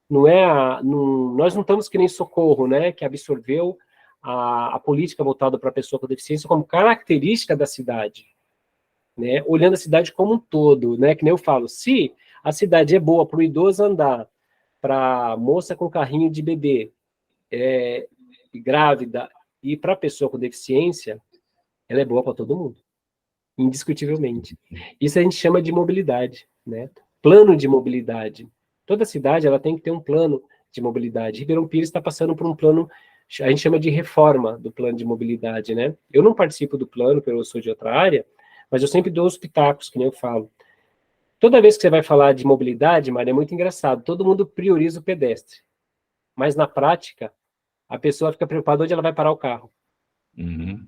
Nós não estamos que nem Socorro, né, que absorveu a política voltada para a pessoa com deficiência como característica da cidade, né, olhando a cidade como um todo, né, que nem eu falo, se a cidade é boa para o idoso andar, para a moça com carrinho de bebê, grávida, e para a pessoa com deficiência, ela é boa para todo mundo, indiscutivelmente. Isso a gente chama de mobilidade, né? Plano de mobilidade. Toda cidade ela tem que ter um plano de mobilidade. Ribeirão Pires está passando por um plano, a gente chama de reforma do plano de mobilidade, né? Eu não participo do plano, porque eu sou de outra área, mas eu sempre dou os pitacos, que nem eu falo. Toda vez que você vai falar de mobilidade, Mário, é muito engraçado. Todo mundo prioriza o pedestre. Mas, na prática, a pessoa fica preocupada onde ela vai parar o carro. Uhum.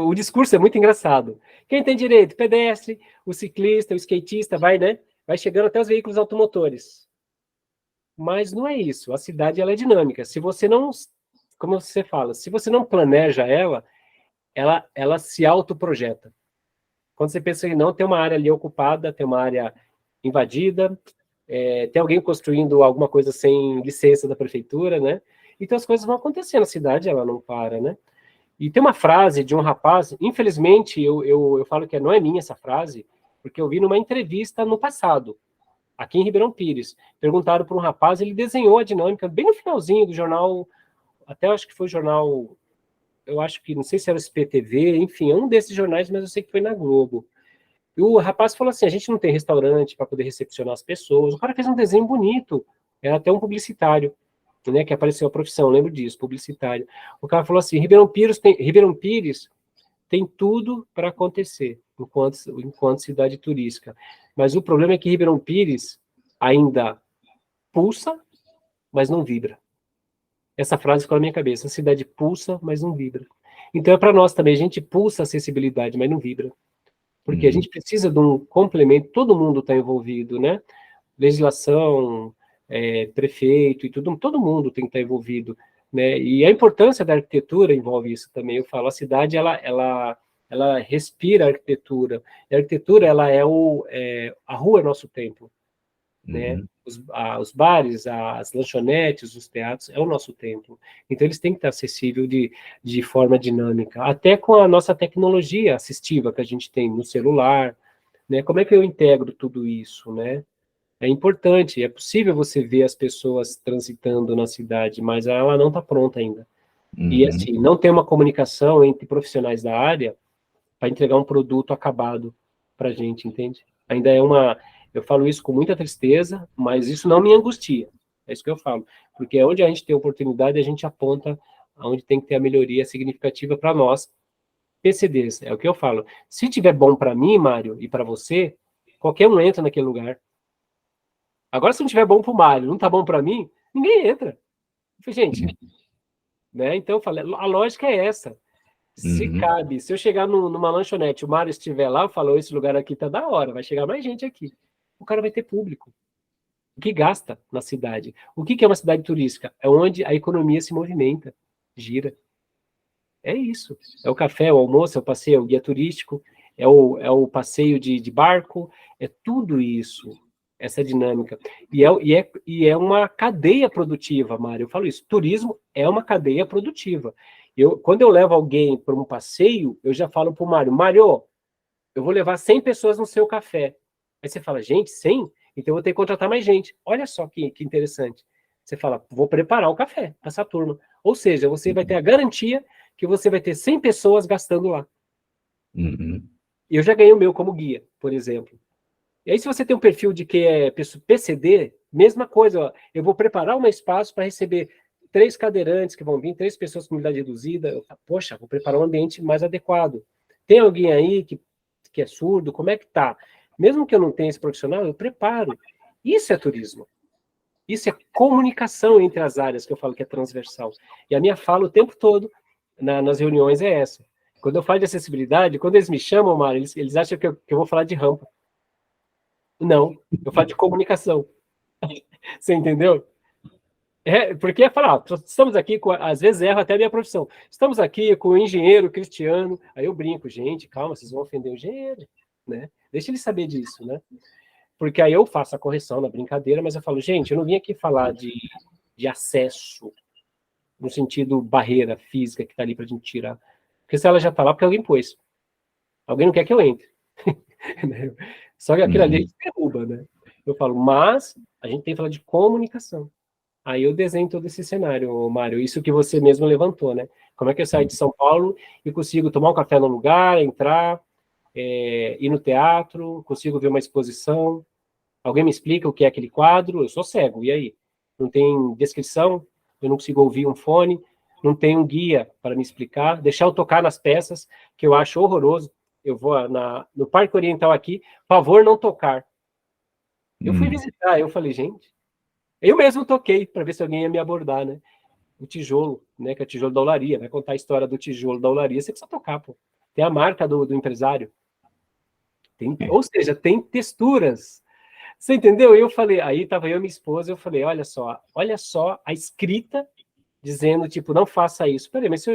O discurso é muito engraçado. Quem tem direito? Pedestre, o ciclista, o skatista, vai, né? Vai chegando até os veículos automotores. Mas não é isso. A cidade, ela é dinâmica. Se você não, como você fala, se você não planeja ela se autoprojeta. Quando você pensa que não, tem uma área ali ocupada, tem uma área invadida, tem alguém construindo alguma coisa sem licença da prefeitura, né? Então as coisas vão acontecendo, a cidade, ela não para, né? E tem uma frase de um rapaz, infelizmente, eu falo que não é minha essa frase, porque eu vi numa entrevista no passado, aqui em Ribeirão Pires. Perguntaram para um rapaz, ele desenhou a dinâmica bem no finalzinho do jornal, até acho que foi o jornal, eu acho que, não sei se era o SPTV, enfim, é um desses jornais, mas eu sei que foi na Globo. E o rapaz falou assim, a gente não tem restaurante para poder recepcionar as pessoas. O cara fez um desenho bonito, era até um publicitário, né, que apareceu a profissão, eu lembro disso, publicitário. O cara falou assim, Ribeirão Pires tem tudo para acontecer enquanto cidade turística. Mas o problema é que Ribeirão Pires ainda pulsa, mas não vibra. Essa frase ficou na minha cabeça, a cidade pulsa, mas não vibra. Então é para nós também, a gente pulsa a acessibilidade, mas não vibra. Porque a gente precisa de um complemento, todo mundo está envolvido, né? Legislação, prefeito e tudo, todo mundo tem que estar envolvido, né? E a importância da arquitetura envolve isso também. Eu falo, a cidade, ela respira a arquitetura. E a arquitetura, ela a rua é nosso templo, né? Os bares, as lanchonetes, os teatros, é o nosso templo. Então, eles têm que estar acessíveis de forma dinâmica, até com a nossa tecnologia assistiva que a gente tem no celular, né? Como é que eu integro tudo isso, né? É importante, é possível você ver as pessoas transitando na cidade, mas ela não está pronta ainda. E, assim, não tem uma comunicação entre profissionais da área para entregar um produto acabado para a gente, entende? Ainda é eu falo isso com muita tristeza, mas isso não me angustia. É isso que eu falo. Porque é onde a gente tem oportunidade, a gente aponta onde tem que ter a melhoria significativa para nós, PCDs. É o que eu falo. Se tiver bom para mim, Mário, e para você, qualquer um entra naquele lugar. Agora, se não tiver bom para o Mário, não está bom para mim, ninguém entra. Eu falei, gente, né? Então eu falei, a lógica é essa. Se eu chegar numa lanchonete, o Mário estiver lá, eu falo, esse lugar aqui tá da hora, vai chegar mais gente aqui. O cara vai ter público. O que gasta na cidade? O que é uma cidade turística? É onde a economia se movimenta, gira. É isso. É o café, é o almoço, é o passeio, é o guia turístico, é o passeio de barco, é tudo isso, essa dinâmica. E é uma cadeia produtiva, Mário. Eu falo isso, turismo é uma cadeia produtiva. Quando eu levo alguém para um passeio, eu já falo para o Mário, eu vou levar 100 pessoas no seu café. Aí você fala, gente, 100? Então eu vou ter que contratar mais gente. Olha só que interessante. Você fala, vou preparar o café para essa turma. Ou seja, você vai ter a garantia que você vai ter 100 pessoas gastando lá. Eu já ganhei o meu como guia, por exemplo. E aí, se você tem um perfil de que é PCD, mesma coisa, ó, eu vou preparar um espaço para receber 3 cadeirantes que vão vir, 3 pessoas com mobilidade reduzida. Eu falo, poxa, vou preparar um ambiente mais adequado. Tem alguém aí que é surdo? Como é que tá? Mesmo que eu não tenha esse profissional, eu preparo. Isso é turismo. Isso é comunicação entre as áreas, que eu falo que é transversal. E a minha fala o tempo todo nas reuniões é essa. Quando eu falo de acessibilidade, quando eles me chamam, Mário, eles acham que eu vou falar de rampa. Não, eu falo de comunicação. Você entendeu? Porque é falar, estamos aqui às vezes erro até a minha profissão. Estamos aqui com o engenheiro Cristiano, aí eu brinco, gente, calma, vocês vão ofender o engenheiro, né? Deixa ele saber disso, né? Porque aí eu faço a correção na brincadeira, mas eu falo, gente, eu não vim aqui falar de acesso, no sentido barreira física que está ali para a gente tirar. Porque se ela já está lá, porque alguém pôs. Alguém não quer que eu entre. Só que aquilo ali a gente derruba, né? Eu falo, mas a gente tem que falar de comunicação. Aí eu desenho todo esse cenário, Mário, isso que você mesmo levantou, né? Como é que eu saio de São Paulo e consigo tomar um café no lugar, entrar, ir no teatro, consigo ver uma exposição, alguém me explica o que é aquele quadro, eu sou cego, e aí? Não tem descrição, eu não consigo ouvir um fone, não tem um guia para me explicar, deixar eu tocar nas peças, que eu acho horroroso. Eu vou no Parque Oriental aqui, favor não tocar. Eu fui visitar, eu falei, gente... Eu mesmo toquei para ver se alguém ia me abordar, né? O tijolo, né? Que é o tijolo da olaria. Vai contar a história do tijolo da olaria, você precisa tocar, pô. Tem a marca do empresário. Ou seja, tem texturas. Você entendeu? Eu falei, aí tava eu e minha esposa, eu falei, olha só a escrita dizendo, tipo, não faça isso. Peraí, mas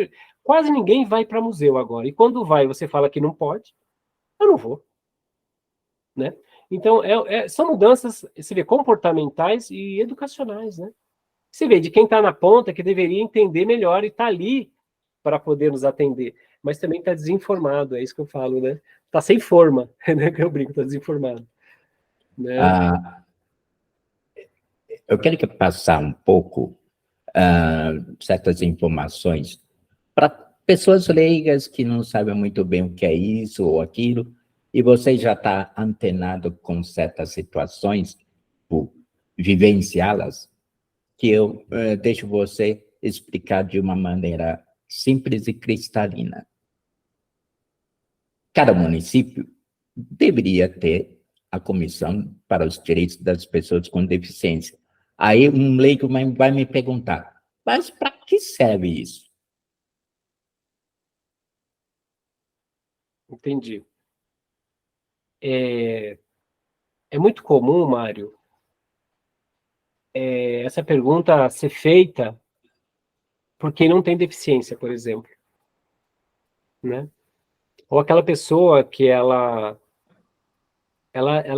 quase ninguém vai para museu agora. E quando vai, você fala que não pode, eu não vou, né? Então, são mudanças, você vê, comportamentais e educacionais, né? Você vê, de quem está na ponta, que deveria entender melhor e está ali para poder nos atender, mas também está desinformado, é isso que eu falo, né? Está sem forma, né? Que eu brinco, está desinformado. Né? Eu quero que passar um pouco certas informações para pessoas leigas que não sabem muito bem o que é isso ou aquilo, e você já está antenado com certas situações, por vivenciá-las, que eu deixo você explicar de uma maneira simples e cristalina. Cada município deveria ter a Comissão para os Direitos das Pessoas com Deficiência. Aí um leigo vai me perguntar, mas para que serve isso? Entendi. É muito comum, Mário, essa pergunta ser feita por quem não tem deficiência, por exemplo. Né? Ou aquela pessoa que ela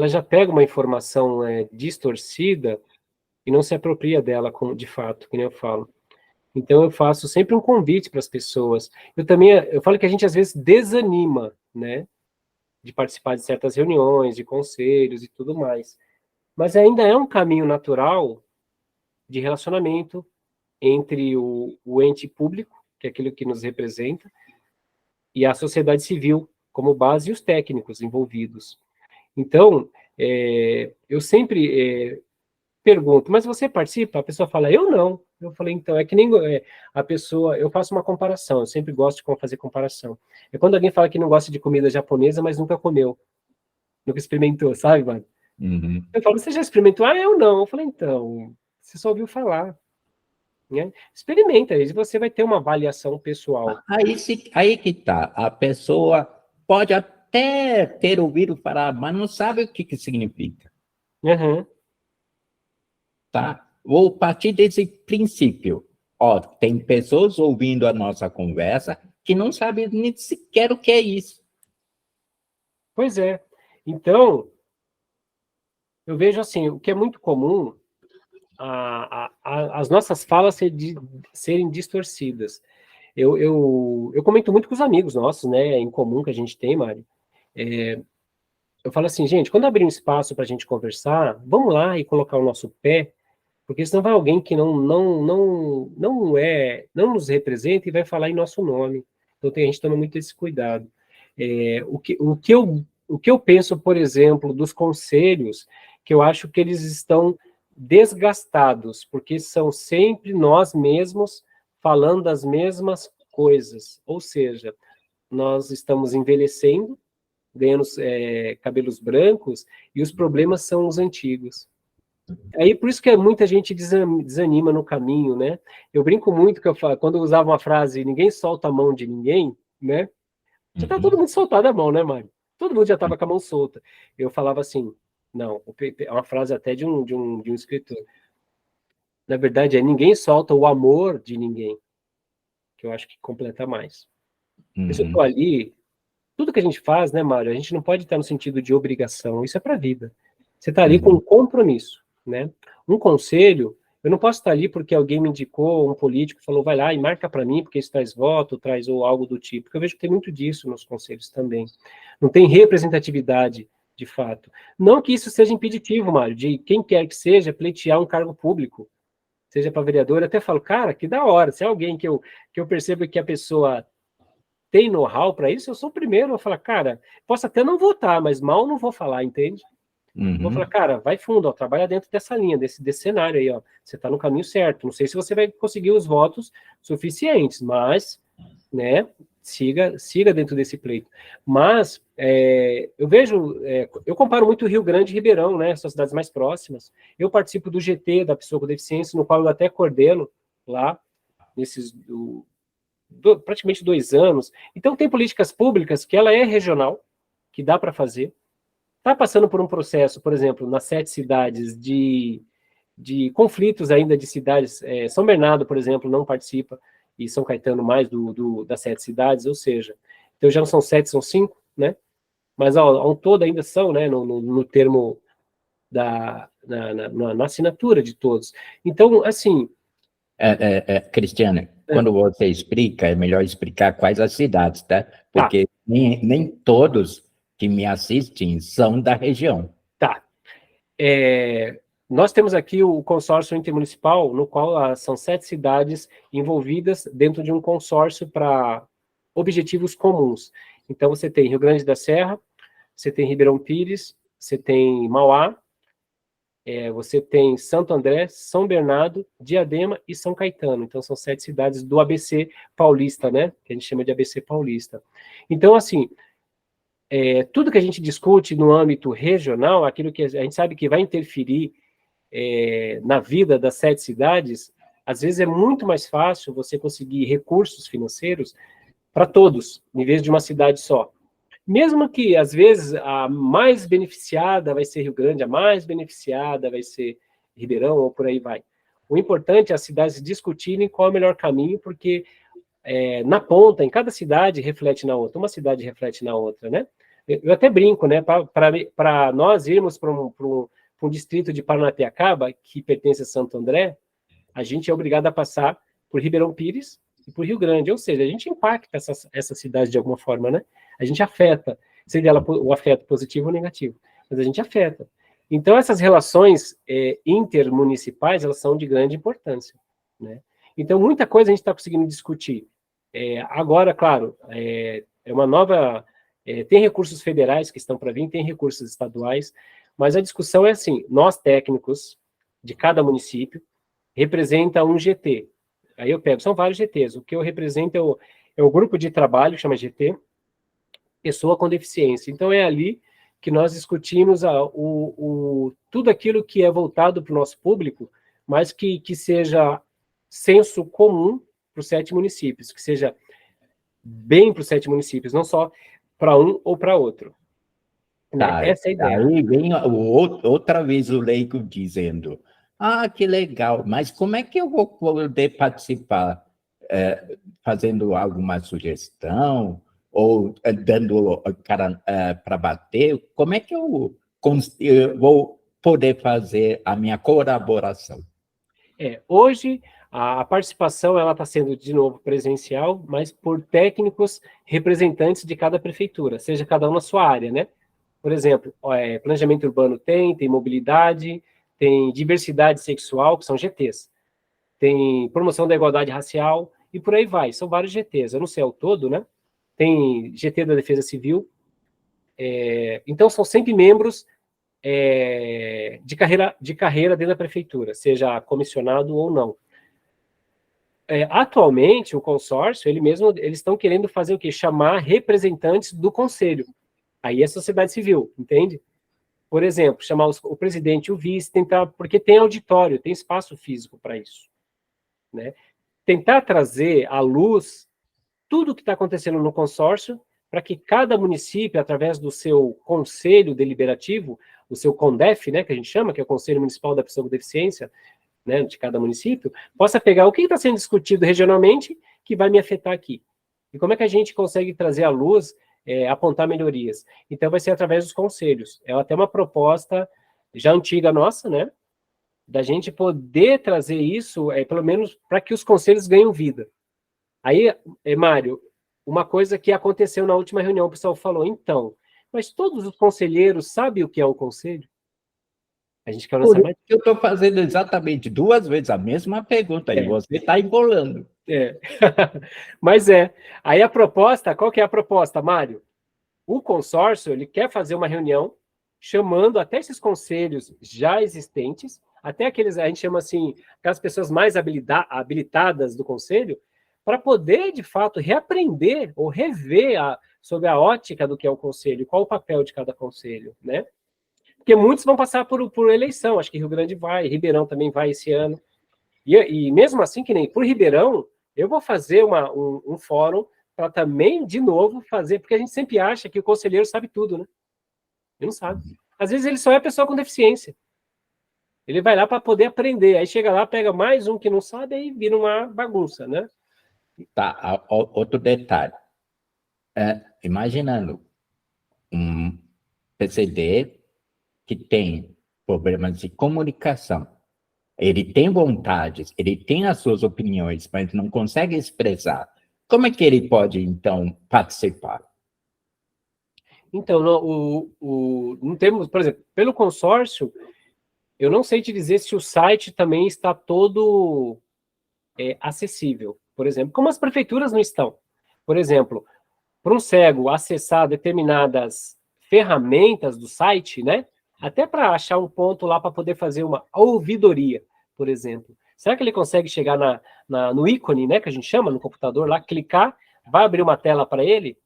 já pega uma informação distorcida e não se apropria dela de fato, que nem eu falo. Então eu faço sempre um convite para as pessoas. Eu falo que a gente às vezes desanima, né, de participar de certas reuniões, de conselhos e tudo mais. Mas ainda é um caminho natural de relacionamento entre o ente público, que é aquilo que nos representa, e a sociedade civil, como base, e os técnicos envolvidos. Então, eu sempre pergunto, mas você participa? A pessoa fala, eu não. Eu falei, então, é que nem a pessoa... Eu faço uma comparação, eu sempre gosto de fazer comparação. É quando alguém fala que não gosta de comida japonesa, mas nunca comeu. Nunca experimentou, sabe, mano? Uhum. Eu falo, você já experimentou? Ah, eu não. Eu falei, então, você só ouviu falar. Né? Experimenta, aí você vai ter uma avaliação pessoal. Aí que tá. A pessoa pode até ter ouvido falar, mas não sabe o que significa. Uhum. Tá? Vou partir desse princípio. Ó, tem pessoas ouvindo a nossa conversa que não sabem nem sequer o que é isso. Pois é. Então, eu vejo assim, o que é muito comum, as nossas falas serem distorcidas. Eu comento muito com os amigos nossos, né, em comum que a gente tem, Mário. Eu falo assim, gente, quando abrir um espaço para a gente conversar, vamos lá e colocar o nosso pé, porque senão vai alguém que não nos representa e vai falar em nosso nome. Então a gente toma muito esse cuidado. O que eu penso, por exemplo, dos conselhos, que eu acho que eles estão desgastados, porque são sempre nós mesmos falando as mesmas coisas. Ou seja, nós estamos envelhecendo, ganhando cabelos brancos, e os problemas são os antigos. Aí por isso que muita gente desanima no caminho, né? Eu brinco muito que eu falo, quando eu usava uma frase, ninguém solta a mão de ninguém, né? Já tá todo mundo soltado a mão, né, Mário? Todo mundo já estava com a mão solta. Eu falava assim, não, é uma frase até de um escritor. Na verdade, ninguém solta o amor de ninguém, que eu acho que completa mais. Se eu tô ali, tudo que a gente faz, né, Mário, a gente não pode estar no sentido de obrigação, isso é para a vida. Você está ali com um compromisso, né? Um conselho, eu não posso estar ali porque alguém me indicou, um político falou, vai lá e marca para mim, porque isso traz voto, traz ou algo do tipo, porque eu vejo que tem muito disso nos conselhos também. Não tem representatividade, de fato. Não que isso seja impeditivo, Mário, de quem quer que seja pleitear um cargo público, seja para vereador, eu até falo, cara, que da hora, se é alguém que eu percebo que a pessoa tem know-how para isso, eu sou o primeiro a falar, cara, posso até não votar, mas mal não vou falar, entende? Vou falar, cara, vai fundo, ó, trabalha dentro dessa linha, desse cenário aí, ó, você está no caminho certo. Não sei se você vai conseguir os votos suficientes, mas, né, siga dentro desse pleito. Mas eu vejo, eu comparo muito Rio Grande e Ribeirão, né, são cidades mais próximas. Eu participo do GT, da pessoa com deficiência, no qual eu até coordeno lá, nesses praticamente 2 anos. Então, tem políticas públicas que ela é regional, que dá para fazer. Está passando por um processo, por exemplo, nas 7 cidades de conflitos ainda de cidades. São Bernardo, por exemplo, não participa, e São Caetano mais das 7 cidades, ou seja, então já não são 7, são 5, né? Mas ao todo ainda são, né, no termo na assinatura de todos. Então, assim... Cristiane, quando você explica, é melhor explicar quais as cidades, tá? Porque nem todos que me assistem são da região. Tá. Nós temos aqui o consórcio intermunicipal, no qual são 7 cidades envolvidas dentro de um consórcio para objetivos comuns. Então, você tem Rio Grande da Serra, você tem Ribeirão Pires, você tem Mauá, você tem Santo André, São Bernardo, Diadema e São Caetano. Então, são 7 cidades do ABC paulista, né? Que a gente chama de ABC paulista. Então, assim, tudo que a gente discute no âmbito regional, aquilo que a gente sabe que vai interferir na vida das 7 cidades, às vezes é muito mais fácil você conseguir recursos financeiros para todos, em vez de uma cidade só. Mesmo que, às vezes, a mais beneficiada vai ser Rio Grande, a mais beneficiada vai ser Ribeirão, ou por aí vai. O importante é as cidades discutirem qual é o melhor caminho, porque na ponta, em cada cidade, reflete na outra. Uma cidade reflete na outra, né? Eu até brinco, né? Para nós irmos para um distrito de Paranapiacaba, que pertence a Santo André, a gente é obrigado a passar por Ribeirão Pires e por Rio Grande. Ou seja, a gente impacta essa cidade de alguma forma, né? A gente afeta, seja ela o afeto positivo ou negativo, mas a gente afeta. Então, essas relações intermunicipais, elas são de grande importância, né? Então, muita coisa a gente está conseguindo discutir. Agora, claro, uma nova... tem recursos federais que estão para vir, tem recursos estaduais, mas a discussão é assim, nós técnicos de cada município representa um GT. Aí eu pego, são vários GTs, o que eu represento é o grupo de trabalho, que chama GT, pessoa com deficiência. Então, é ali que nós discutimos tudo aquilo que é voltado para o nosso público, mas que seja senso comum para os 7 municípios, que seja bem para os 7 municípios, não só para um ou para outro. Tá, essa é a ideia. Aí vem outra vez o leigo dizendo, que legal, mas como é que eu vou poder participar? Fazendo alguma sugestão ou dando cara para bater? Como é que eu vou poder fazer a minha colaboração? Hoje, a participação ela está sendo, de novo, presencial, mas por técnicos representantes de cada prefeitura, seja cada um na sua área, né? Por exemplo, planejamento urbano tem mobilidade, tem diversidade sexual, que são GTs, tem promoção da igualdade racial, e por aí vai. São vários GTs, eu não sei ao todo, né? Tem GT da Defesa Civil. Então, são sempre membros de carreira dentro da prefeitura, seja comissionado ou não. Atualmente, o consórcio, eles estão querendo fazer o quê? Chamar representantes do conselho. Aí é sociedade civil, entende? Por exemplo, chamar o presidente e o vice, porque tem auditório, tem espaço físico para isso, né? Tentar trazer à luz tudo o que está acontecendo no consórcio, para que cada município, através do seu conselho deliberativo, o seu CONDEF, né, que a gente chama, que é o Conselho Municipal da Pessoa com Deficiência, né, de cada município, possa pegar o que está sendo discutido regionalmente que vai me afetar aqui. E como é que a gente consegue trazer à luz, apontar melhorias? Então, vai ser através dos conselhos. É até uma proposta já antiga nossa, né, da gente poder trazer isso, pelo menos para que os conselhos ganhem vida. Aí, Mário, uma coisa que aconteceu na última reunião, o pessoal falou, então, mas todos os conselheiros sabem o que é um conselho? A gente quer lançar mais. Eu estou fazendo exatamente 2 vezes a mesma pergunta, e você está embolando. Mas aí a proposta, qual que é a proposta, Mário? O consórcio, ele quer fazer uma reunião, chamando até esses conselhos já existentes, até aqueles, a gente chama assim, aquelas pessoas mais habilitadas do conselho, para poder, de fato, reaprender ou rever sobre a ótica do que é o conselho, qual o papel de cada conselho, né? Porque muitos vão passar por eleição, acho que Rio Grande vai, Ribeirão também vai esse ano. E mesmo assim, que nem por Ribeirão, eu vou fazer um fórum para também, de novo, fazer, porque a gente sempre acha que o conselheiro sabe tudo, né? Ele não sabe. Às vezes ele só é pessoa com deficiência. Ele vai lá para poder aprender, aí chega lá, pega mais um que não sabe, aí vira uma bagunça, né? Tá, outro detalhe. Imaginando um PCD que tem problemas de comunicação, ele tem vontades, ele tem as suas opiniões, mas não consegue expressar. Como é que ele pode, então, participar? Então, não temos, por exemplo, pelo consórcio, eu não sei te dizer se o site também está todo acessível, por exemplo, como as prefeituras não estão. Por exemplo, para um cego acessar determinadas ferramentas do site, né? Até para achar um ponto lá para poder fazer uma ouvidoria, por exemplo. Será que ele consegue chegar no ícone, né, que a gente chama no computador, lá, clicar, vai abrir uma tela para ele?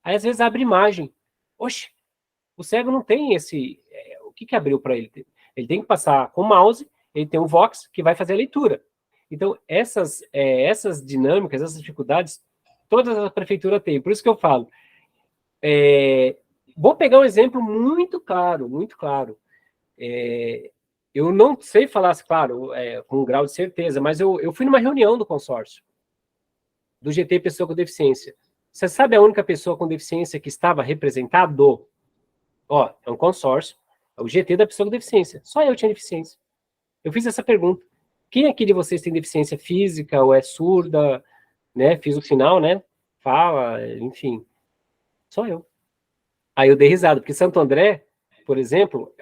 Aí às vezes abre imagem. Oxe, o cego não tem esse... o que abriu para ele? Ele tem que passar com o mouse, ele tem um Vox que vai fazer a leitura. Então, essas dinâmicas, essas dificuldades, todas as prefeituras têm. Por isso que eu falo. Vou pegar um exemplo muito claro, muito claro. Eu não sei falar, claro, com um grau de certeza, mas eu fui numa reunião do consórcio, do GT Pessoa com Deficiência. Você sabe a única pessoa com deficiência que estava representado? Ó, é um consórcio, é o GT da pessoa com deficiência. Só eu tinha deficiência. Eu fiz essa pergunta. Quem aqui de vocês tem deficiência física ou é surda, né? Fiz o sinal, né? Fala, enfim. Só eu. Aí eu dei risada, porque Santo André, por exemplo,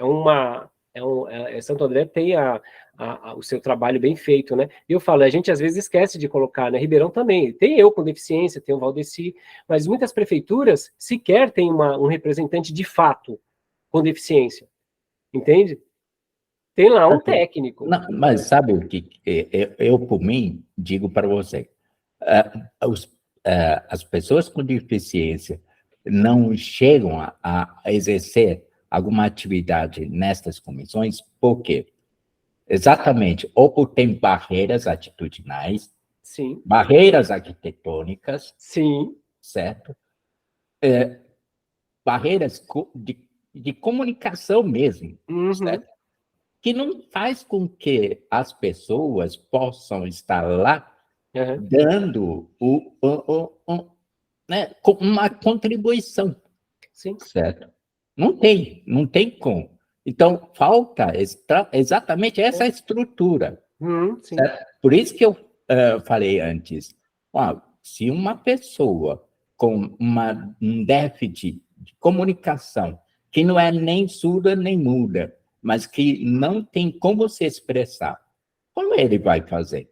Santo André tem o seu trabalho bem feito, né? E eu falo, a gente às vezes esquece de colocar, né? Ribeirão também, tem eu com deficiência, tem o Valdeci, mas muitas prefeituras sequer têm um representante de fato com deficiência, entende? Tem lá um técnico. Não, mas sabe o que? Eu, por mim, digo para você, as pessoas com deficiência não chegam a exercer alguma atividade nestas comissões, por quê? Exatamente, ou por ter barreiras atitudinais, Sim. barreiras arquitetônicas, Sim. certo? Barreiras de comunicação mesmo, certo? Que não faz com que as pessoas possam estar lá dando né, uma contribuição. Sim. Certo? Não tem como. Então, falta exatamente essa estrutura. Sim. Por isso que eu falei antes, se uma pessoa com um déficit de comunicação, que não é nem surda nem muda, mas que não tem como se expressar, como ele vai fazer?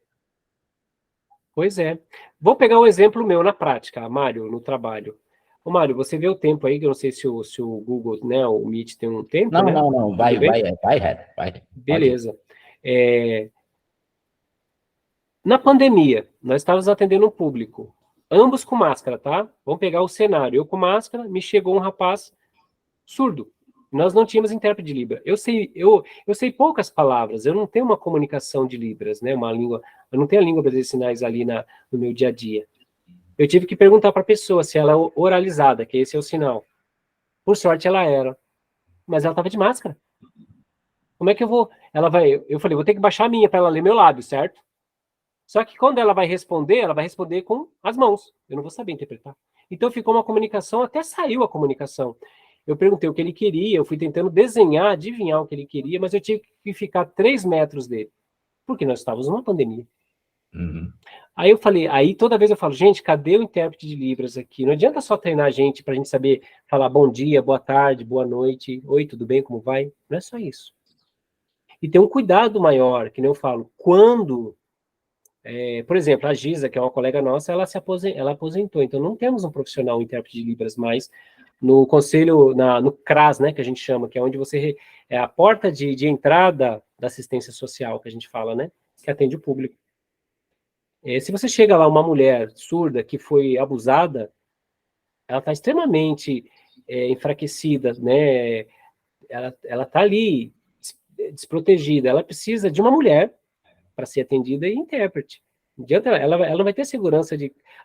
Pois é. Vou pegar um exemplo meu na prática, Mário, no trabalho. Ô, Mário, você vê o tempo aí, que eu não sei se o Google, né, o Meet tem um tempo, Não, né? não, vai reto. Beleza. Na pandemia, nós estávamos atendendo um público, ambos com máscara, tá? Vamos pegar o cenário. Eu com máscara, me chegou um rapaz surdo. Nós não tínhamos intérprete de Libra. Eu sei poucas palavras, eu não tenho uma comunicação de Libras, né? Uma língua, eu não tenho a língua de sinais ali no meu dia a dia. Eu tive que perguntar para a pessoa se ela é oralizada, que esse é o sinal. Por sorte, ela era. Mas ela estava de máscara. Como é que eu vou? Eu falei, vou ter que baixar a minha para ela ler meu lábio, certo? Só que quando ela vai responder com as mãos. Eu não vou saber interpretar. Então ficou uma comunicação, até saiu a comunicação. Eu perguntei o que ele queria, eu fui tentando desenhar, adivinhar o que ele queria, mas eu tive que ficar 3 metros dele. Porque nós estávamos numa pandemia. Aí toda vez eu falo, gente, cadê o intérprete de Libras aqui? Não adianta só treinar a gente para a gente saber falar bom dia, boa tarde, boa noite, oi, tudo bem, como vai? Não é só isso. E tem um cuidado maior, que nem eu falo, quando, por exemplo, a Giza, que é uma colega nossa, ela aposentou, então não temos um profissional um intérprete de Libras mais no conselho, no CRAS, né, que a gente chama, que é onde é a porta de entrada da assistência social, que a gente fala, né, que atende o público. Se você chega lá, uma mulher surda que foi abusada, ela está extremamente enfraquecida, né? Ela está ali desprotegida. Ela precisa de uma mulher para ser atendida e intérprete. Não adianta, ela não vai ter segurança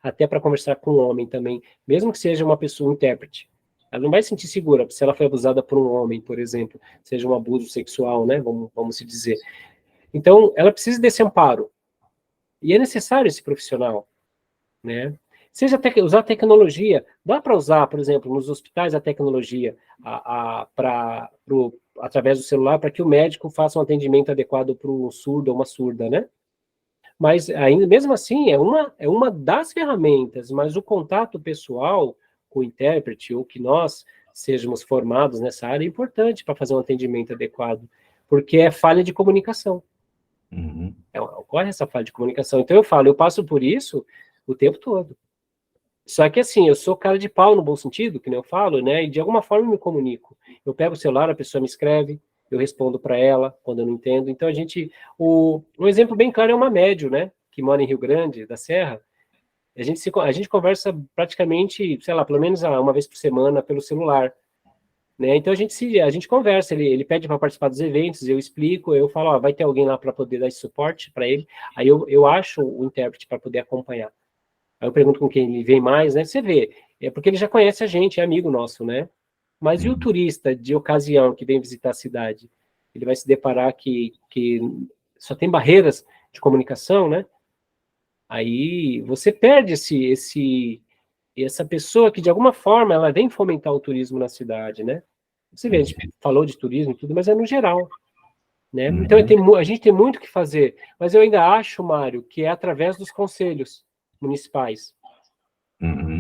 até para conversar com um homem também, mesmo que seja uma pessoa intérprete. Ela não vai se sentir segura se ela foi abusada por um homem, por exemplo, seja um abuso sexual, né? Vamos se dizer. Então, ela precisa desse amparo. E é necessário esse profissional, né? Seja usar tecnologia, dá para usar, por exemplo, nos hospitais a tecnologia através do celular para que o médico faça um atendimento adequado para um surdo ou uma surda, né? Mas ainda mesmo assim é uma das ferramentas, mas o contato pessoal com o intérprete ou que nós sejamos formados nessa área é importante para fazer um atendimento adequado, porque é falha de comunicação. Uhum. Ocorre essa falha de comunicação. Então eu passo por isso o tempo todo. Só que assim, eu sou cara de pau no bom sentido, que nem eu falo, né? E de alguma forma eu me comunico. Eu pego o celular, a pessoa me escreve, eu respondo para ela quando eu não entendo. Então um exemplo bem claro é uma médium, né? Que mora em Rio Grande, da Serra. A gente conversa praticamente, sei lá, pelo menos uma vez por semana pelo celular, né? Então a gente conversa. Ele pede para participar dos eventos, eu explico, eu falo, ó, vai ter alguém lá para poder dar esse suporte para ele. Aí eu acho o intérprete para poder acompanhar. Aí eu pergunto com quem ele vem mais, né? Você vê, é porque ele já conhece a gente, é amigo nosso, né? Mas e o turista de ocasião que vem visitar a cidade? Ele vai se deparar que só tem barreiras de comunicação, né? Aí você perde essa pessoa que, de alguma forma, ela vem fomentar o turismo na cidade, né? Você vê, a gente falou de turismo e tudo, mas é no geral, né? Então a gente tem muito o que fazer, mas eu ainda acho, Mário, que é através dos conselhos municipais.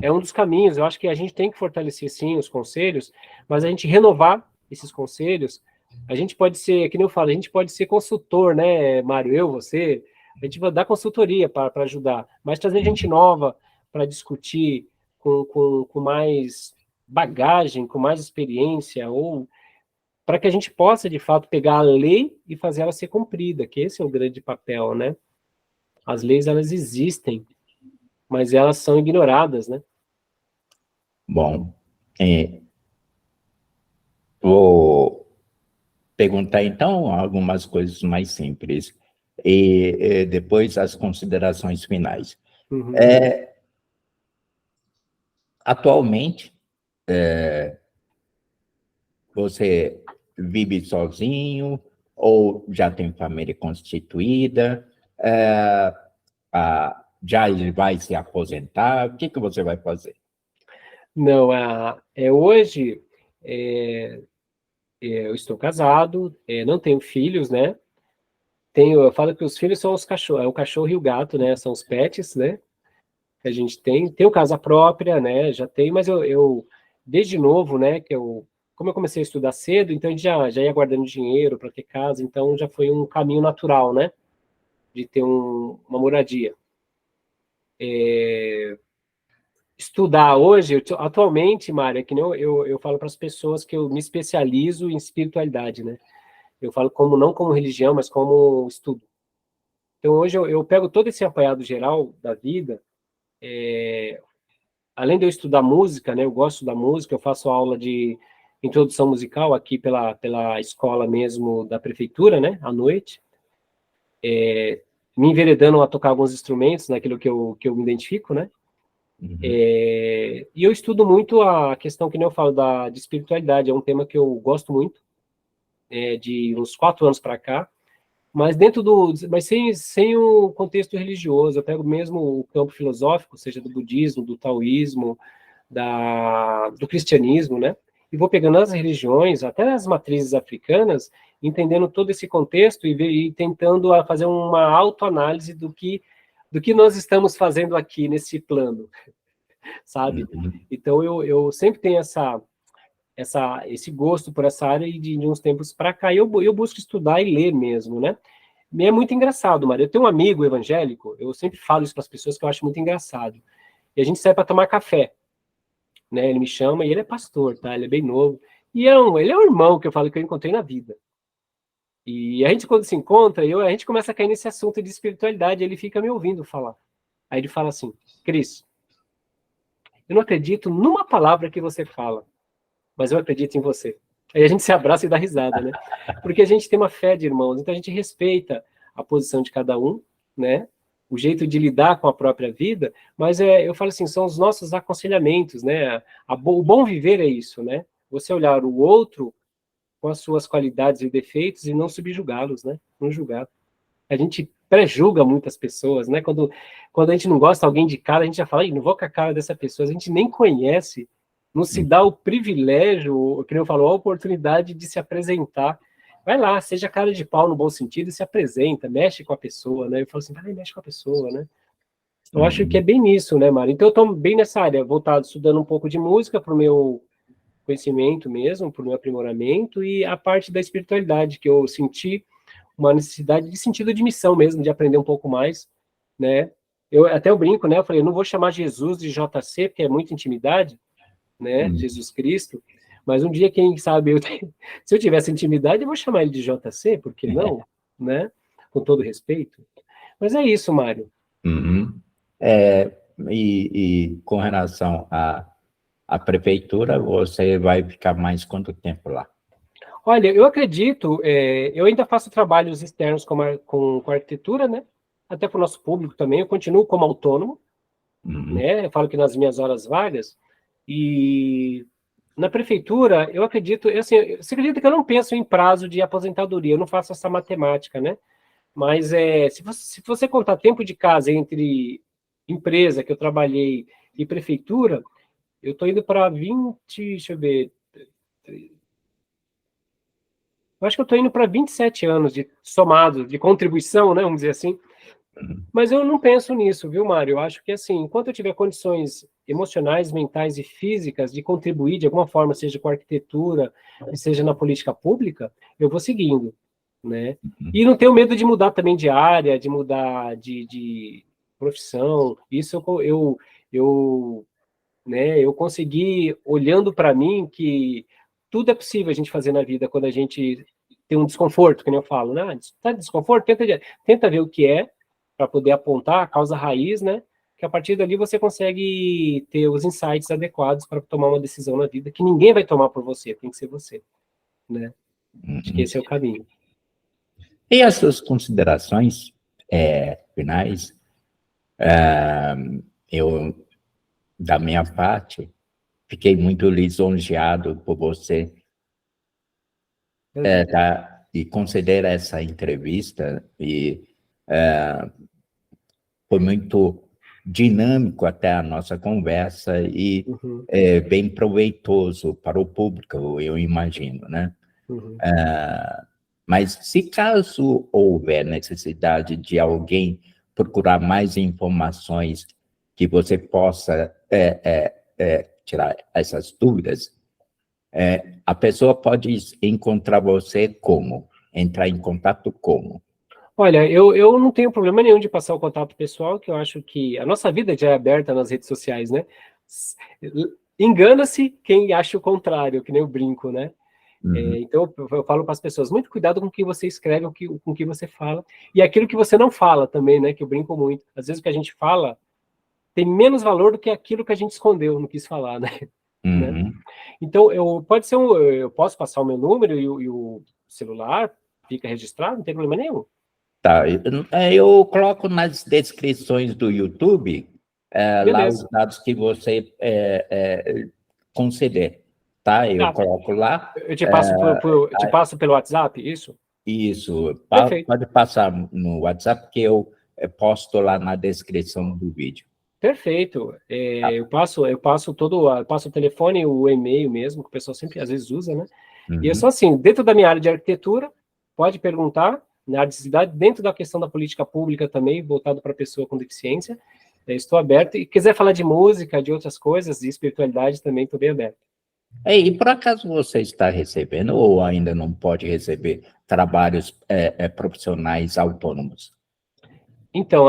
É um dos caminhos. Eu acho que a gente tem que fortalecer, sim, os conselhos, mas a gente renovar esses conselhos. A gente pode ser, que nem eu falo, a gente pode ser consultor, né, Mário? Você, a gente vai dar consultoria para ajudar, mas trazer gente nova para discutir com mais bagagem, com mais experiência, ou para que a gente possa, de fato, pegar a lei e fazer ela ser cumprida, que esse é o grande papel, né? As leis, elas existem, mas elas são ignoradas, né? Bom, vou perguntar então algumas coisas mais simples e depois as considerações finais. Uhum. Atualmente, você vive sozinho ou já tem família constituída? Já vai se aposentar? O que você vai fazer? Não, hoje eu estou casado, não tenho filhos, né? Eu falo que os filhos são os cachorros, é o cachorro e o gato, né? São os pets, né? Que a gente tem. Tenho casa própria, né? Já tenho, mas eu desde novo, né? Como eu comecei a estudar cedo, então a gente já ia guardando dinheiro para ter casa, então já foi um caminho natural, né? De ter uma moradia. Estudar hoje, atualmente, Mário, é que nem eu falo para as pessoas que eu me especializo em espiritualidade, né? Eu falo não como religião, mas como estudo. Então, hoje eu pego todo esse apanhado geral da vida, além de eu estudar música, né? Eu gosto da música, eu faço aula de introdução musical aqui pela escola mesmo da prefeitura, né? À noite. Me enveredando a tocar alguns instrumentos, naquilo que eu me identifico, né? E eu estudo muito a questão que nem eu falo de espiritualidade, é um tema que eu gosto muito, de uns 4 anos para cá, mas mas sem o contexto religioso. Eu pego mesmo o campo filosófico, seja do budismo, do taoísmo, do cristianismo, né? E vou pegando as religiões, até as matrizes africanas, entendendo todo esse contexto e tentando fazer uma autoanálise do que nós estamos fazendo aqui nesse plano, sabe? Então eu sempre tenho esse gosto por essa área e de uns tempos para cá eu busco estudar e ler mesmo, né? E é muito engraçado, Mário. Eu tenho um amigo evangélico, eu sempre falo isso para as pessoas que eu acho muito engraçado. E a gente sai para tomar café, né? Ele me chama e ele é pastor, tá? Ele é bem novo. E ele é um irmão que eu falo que eu encontrei na vida. E a gente, quando se encontra, a gente começa a cair nesse assunto de espiritualidade, ele fica me ouvindo falar. Aí ele fala assim, Cris, eu não acredito numa palavra que você fala, mas eu acredito em você. Aí a gente se abraça e dá risada, né? Porque a gente tem uma fé de irmãos, então a gente respeita a posição de cada um, né? O jeito de lidar com a própria vida, mas eu falo assim, são os nossos aconselhamentos, né? O bom viver é isso, né? Você olhar o outro com as suas qualidades e defeitos e não subjugá-los, né? Não julgar. A gente pré-julga muitas pessoas, né? Quando a gente não gosta de alguém de cara, a gente já fala, não vou com a cara dessa pessoa, a gente nem conhece, não se dá o privilégio, que eu falo, a oportunidade de se apresentar. Vai lá, seja cara de pau no bom sentido e se apresenta, mexe com a pessoa, né? Eu falo assim, vai lá e mexe com a pessoa, né? Eu acho que é bem nisso, né, Mário? Então eu estou bem nessa área, voltado, estudando um pouco de música para o meu conhecimento mesmo, para o meu aprimoramento, e a parte da espiritualidade, que eu senti uma necessidade de sentido de missão mesmo, de aprender um pouco mais, né? Até eu brinco, né? Eu falei, eu não vou chamar Jesus de JC, porque é muita intimidade, né? Jesus Cristo, mas um dia, quem sabe, se eu tivesse intimidade, eu vou chamar ele de JC, por que não? Né? Com todo respeito. Mas é isso, Mário. E com relação à prefeitura, você vai ficar mais quanto tempo lá? Olha, eu acredito, eu ainda faço trabalhos externos com arquitetura, né? Até para o nosso público também, eu continuo como autônomo, né? Eu falo que nas minhas horas vagas, e na prefeitura, eu acredito, assim, você acredita que eu não penso em prazo de aposentadoria, eu não faço essa matemática, né? Mas se você contar tempo de casa entre empresa que eu trabalhei e prefeitura, eu estou indo para 20, deixa eu ver, eu acho que eu estou indo para 27 anos de somado, de contribuição, né, vamos dizer assim. Mas eu não penso nisso, viu, Mário? Eu acho que, assim, enquanto eu tiver condições emocionais, mentais e físicas de contribuir de alguma forma, seja com a arquitetura, seja na política pública, eu vou seguindo, né? E não tenho medo de mudar também de área, de mudar de profissão. Isso eu consegui, olhando para mim, que tudo é possível a gente fazer na vida quando a gente tem um desconforto, que nem eu falo, né? Tá de desconforto? Tenta ver o que é, para poder apontar a causa raiz, né? Que a partir dali você consegue ter os insights adequados para tomar uma decisão na vida que ninguém vai tomar por você, tem que ser você, né? Acho que esse é o caminho. E as suas considerações finais? Eu, da minha parte, fiquei muito lisonjeado por você e conceder essa entrevista, e foi muito dinâmico até a nossa conversa e bem proveitoso para o público, eu imagino, né? Mas se caso houver necessidade de alguém procurar mais informações que você possa tirar essas dúvidas, a pessoa pode encontrar você como? Entrar em contato como? Olha, eu não tenho problema nenhum de passar o contato pessoal, que eu acho que a nossa vida já é aberta nas redes sociais, né? Engana-se quem acha o contrário, que nem eu brinco, né? Então, eu falo para as pessoas, muito cuidado com o que você escreve, com o que você fala, e aquilo que você não fala também, né? Que eu brinco muito. Às vezes o que a gente fala tem menos valor do que aquilo que a gente escondeu, não quis falar, né? Né? Então, eu posso passar o meu número e o celular fica registrado, não tem problema nenhum. Tá, eu coloco nas descrições do YouTube lá os dados que você conceder, tá? Eu coloco lá. Eu te passo pelo WhatsApp, isso? Isso, Perfeito. pode passar no WhatsApp que eu posto lá na descrição do vídeo. Perfeito. Eu passo o telefone e o e-mail mesmo, que o pessoal sempre às vezes usa, né? E eu sou assim, dentro da minha área de arquitetura, pode perguntar, na área de cidade, dentro da questão da política pública também, voltado para a pessoa com deficiência, estou aberto. E quiser falar de música, de outras coisas, de espiritualidade também, estou bem aberto. E por acaso você está recebendo ou ainda não pode receber trabalhos profissionais autônomos? Então,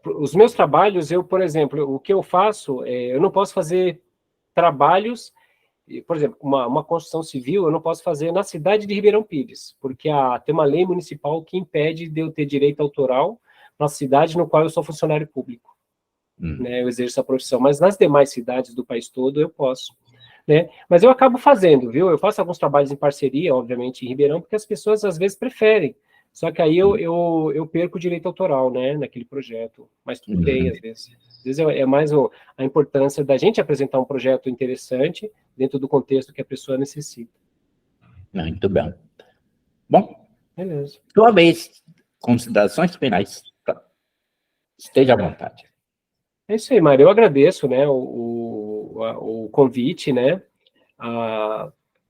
os meus trabalhos, por exemplo, o que eu faço, eu não posso fazer trabalhos, por exemplo, uma construção civil, eu não posso fazer na cidade de Ribeirão Pires, porque tem uma lei municipal que impede de eu ter direito autoral na cidade no qual eu sou funcionário público. né? Eu exerço a profissão, mas nas demais cidades do país todo eu posso, né? Mas eu acabo fazendo, viu? Eu faço alguns trabalhos em parceria, obviamente, em Ribeirão, porque as pessoas às vezes preferem. Só que aí eu perco o direito autoral, né, naquele projeto. Mas tudo bem, às vezes. Às vezes é mais a importância da gente apresentar um projeto interessante dentro do contexto que a pessoa necessita. Muito bem. Bom, beleza. Sua vez, considerações finais. Esteja à vontade. É isso aí, Mário. Eu agradeço, né, o convite, né,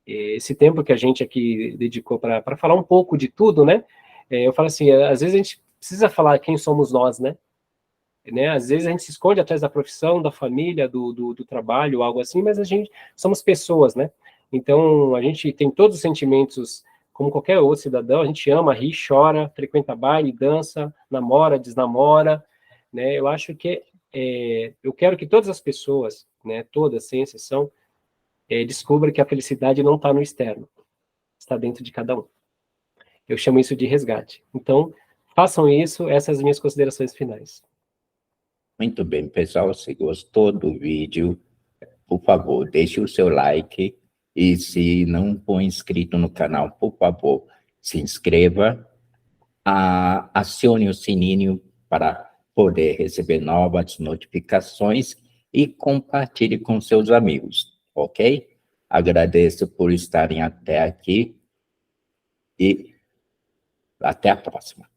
esse tempo que a gente aqui dedicou para falar um pouco de tudo, né? Eu falo assim, às vezes a gente precisa falar quem somos nós, né? Às vezes a gente se esconde atrás da profissão, da família, do trabalho, algo assim, mas a gente somos pessoas, né? Então, a gente tem todos os sentimentos, como qualquer outro cidadão, a gente ama, ri, chora, frequenta baile, dança, namora, desnamora, né? Eu acho que eu quero que todas as pessoas, né, todas, sem exceção, descubram que a felicidade não está no externo, está dentro de cada um. Eu chamo isso de resgate. Então, façam isso, essas são as minhas considerações finais. Muito bem, pessoal, se gostou do vídeo, por favor, deixe o seu like e se não for inscrito no canal, por favor, se inscreva, acione o sininho para poder receber novas notificações e compartilhe com seus amigos, ok? Agradeço por estarem até aqui e até a próxima.